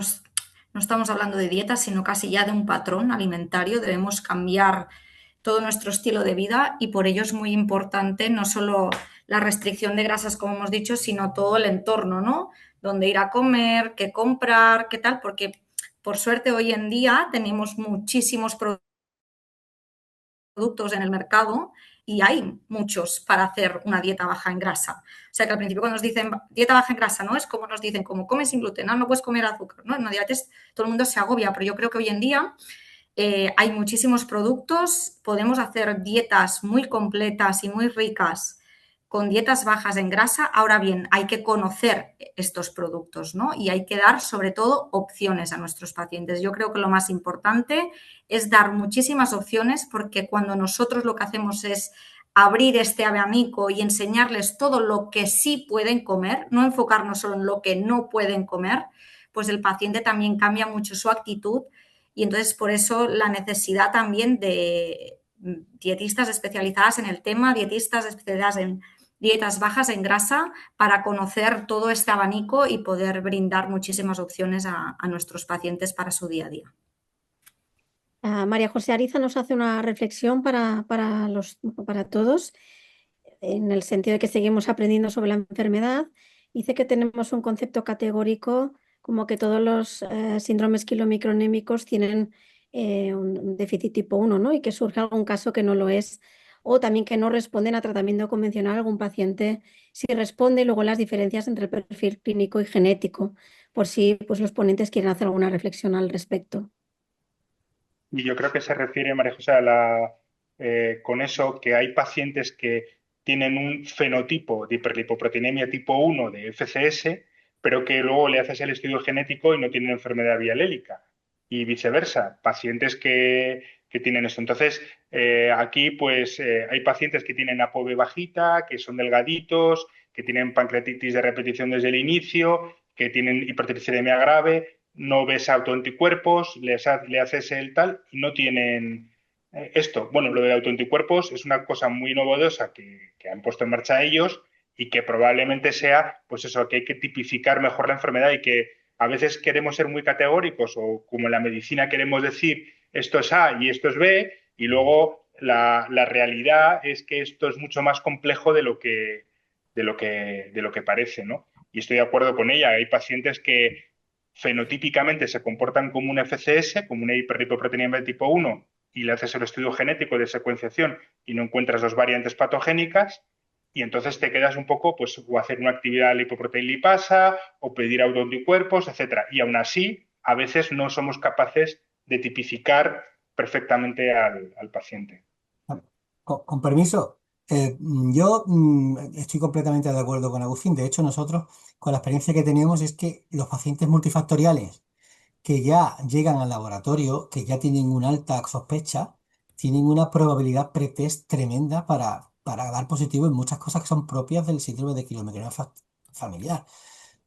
[SPEAKER 4] estamos hablando de dieta, sino casi ya de un patrón alimentario. Debemos cambiar todo nuestro estilo de vida y por ello es muy importante no solo la restricción de grasas, como hemos dicho, sino todo el entorno, ¿no? Dónde ir a comer, qué comprar, qué tal, porque por suerte hoy en día tenemos muchísimos productos en el mercado y hay muchos para hacer una dieta baja en grasa. O sea que al principio cuando nos dicen dieta baja en grasa, ¿no? Es como nos dicen, como comes sin gluten, no puedes comer azúcar, ¿no? En una dieta todo el mundo se agobia, pero yo creo que hoy en día hay muchísimos productos, podemos hacer dietas muy completas y muy ricas con dietas bajas en grasa. Ahora bien, hay que conocer estos productos, ¿no? Y hay que dar, sobre todo, opciones a nuestros pacientes. Yo creo que lo más importante es dar muchísimas opciones porque cuando nosotros lo que hacemos es abrir este abanico y enseñarles todo lo que sí pueden comer, no enfocarnos solo en lo que no pueden comer, pues el paciente también cambia mucho su actitud y entonces por eso la necesidad también de dietistas especializadas en el tema, dietistas especializadas en dietas bajas en grasa para conocer todo este abanico y poder brindar muchísimas opciones a nuestros pacientes para su día a día.
[SPEAKER 1] María José Ariza nos hace una reflexión para todos, en el sentido de que seguimos aprendiendo sobre la enfermedad. Dice que tenemos un concepto categórico como que todos los síndromes quilomicronémicos tienen un déficit tipo 1, ¿no? Y que surge algún caso que no lo es, o también que no responden a tratamiento convencional algún paciente, si responde, y luego las diferencias entre el perfil clínico y genético, por si pues, los ponentes quieren hacer alguna reflexión al respecto.
[SPEAKER 3] Y yo creo que se refiere, María José, con eso que hay pacientes que tienen un fenotipo de hiperlipoproteinemia tipo 1 de FCS, pero que luego le haces el estudio genético y no tienen enfermedad vialélica. Y viceversa, pacientes que tienen esto. Entonces, aquí pues hay pacientes que tienen ApoB bajita, que son delgaditos, que tienen pancreatitis de repetición desde el inicio, que tienen hipertrigliceridemia grave, no ves autoanticuerpos, le haces el tal y no tienen esto. Bueno, lo de autoanticuerpos es una cosa muy novedosa que han puesto en marcha ellos y que probablemente sea, pues eso, que hay que tipificar mejor la enfermedad y que a veces queremos ser muy categóricos o como en la medicina queremos decir esto es A y esto es B y luego la realidad es que esto es mucho más complejo de lo que parece, ¿no? Y estoy de acuerdo con ella. Hay pacientes que fenotípicamente se comportan como un FCS, como una hiperlipoproteinemia de tipo 1, y le haces el estudio genético de secuenciación y no encuentras dos variantes patogénicas, y entonces te quedas un poco, pues, o hacer una actividad lipoproteína lipasa, o pedir autoanticuerpos, etcétera. Y aún así, a veces no somos capaces de tipificar perfectamente al paciente.
[SPEAKER 2] Con permiso, yo estoy completamente de acuerdo con Agustín. De hecho, nosotros, con la experiencia que tenemos, es que los pacientes multifactoriales que ya llegan al laboratorio, que ya tienen una alta sospecha, tienen una probabilidad pretest tremenda para dar positivo en muchas cosas que son propias del síndrome de quilometría familiar.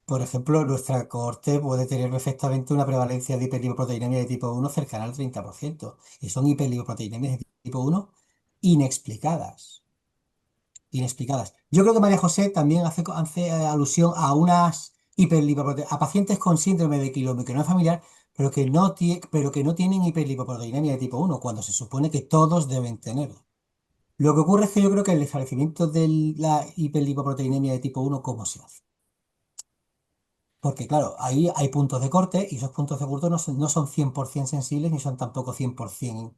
[SPEAKER 2] Por ejemplo, nuestra cohorte puede tener perfectamente una prevalencia de hiperlipoproteinemia de tipo 1 cercana al 30%. Y son hiperlipoproteinemias de tipo 1 inexplicadas. Inexplicadas. Yo creo que María José también hace alusión a unas a pacientes con síndrome de quilometronomía familiar, pero que no tienen hiperlipoproteinemia de tipo 1, cuando se supone que todos deben tenerlo. Lo que ocurre es que yo creo que el establecimiento de la hiperlipoproteinemia de tipo 1, ¿cómo se hace? Porque claro, ahí hay puntos de corte y esos puntos de corte no son 100% sensibles ni son tampoco 100%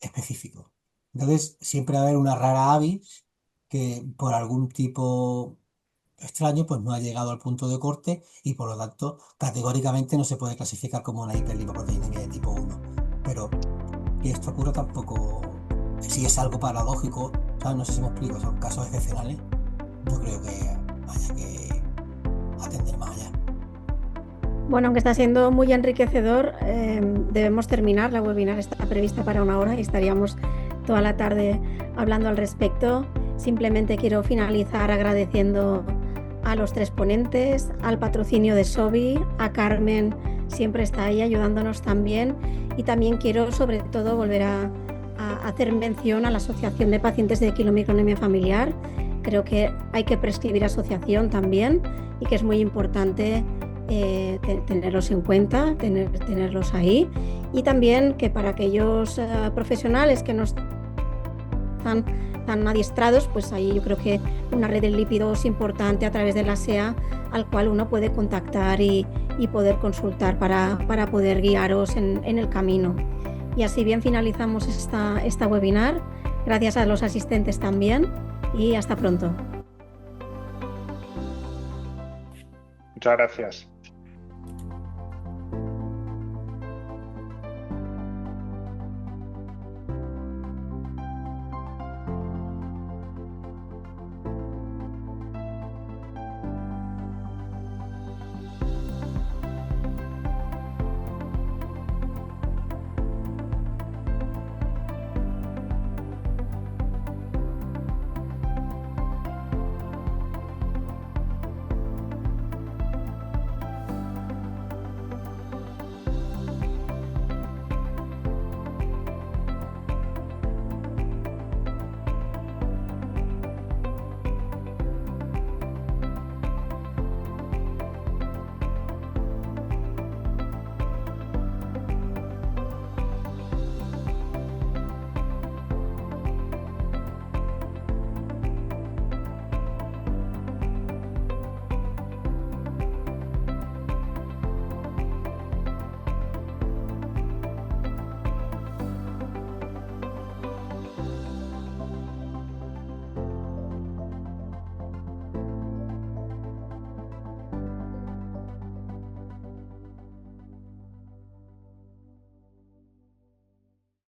[SPEAKER 2] específicos. Entonces, siempre va a haber una rara avis que por algún tipo extraño pues no ha llegado al punto de corte y por lo tanto categóricamente no se puede clasificar como una hiperlipoproteinemia de tipo 1. Pero que esto ocurra tampoco, si es algo paradójico, ¿sabes? No sé si me explico, son casos excepcionales. Yo creo que haya que atender más allá.
[SPEAKER 1] Bueno, aunque está siendo muy enriquecedor, debemos terminar. La webinar está prevista para 1 hora y estaríamos toda la tarde hablando al respecto. Simplemente quiero finalizar agradeciendo a los 3 ponentes, al patrocinio de Sobi, a Carmen, siempre está ahí ayudándonos también, y también quiero sobre todo volver a hacer mención a la Asociación de Pacientes de Quilomicronemia Familiar. Creo que hay que prescribir asociación también y que es muy importante tenerlos en cuenta, tenerlos ahí, y también que para aquellos profesionales que no están tan adiestrados, pues ahí yo creo que una red de lípidos importante a través de la SEA al cual uno puede contactar y poder consultar para poder guiaros en el camino. Y así bien finalizamos esta webinar. Gracias a los asistentes también y hasta pronto.
[SPEAKER 3] Muchas gracias.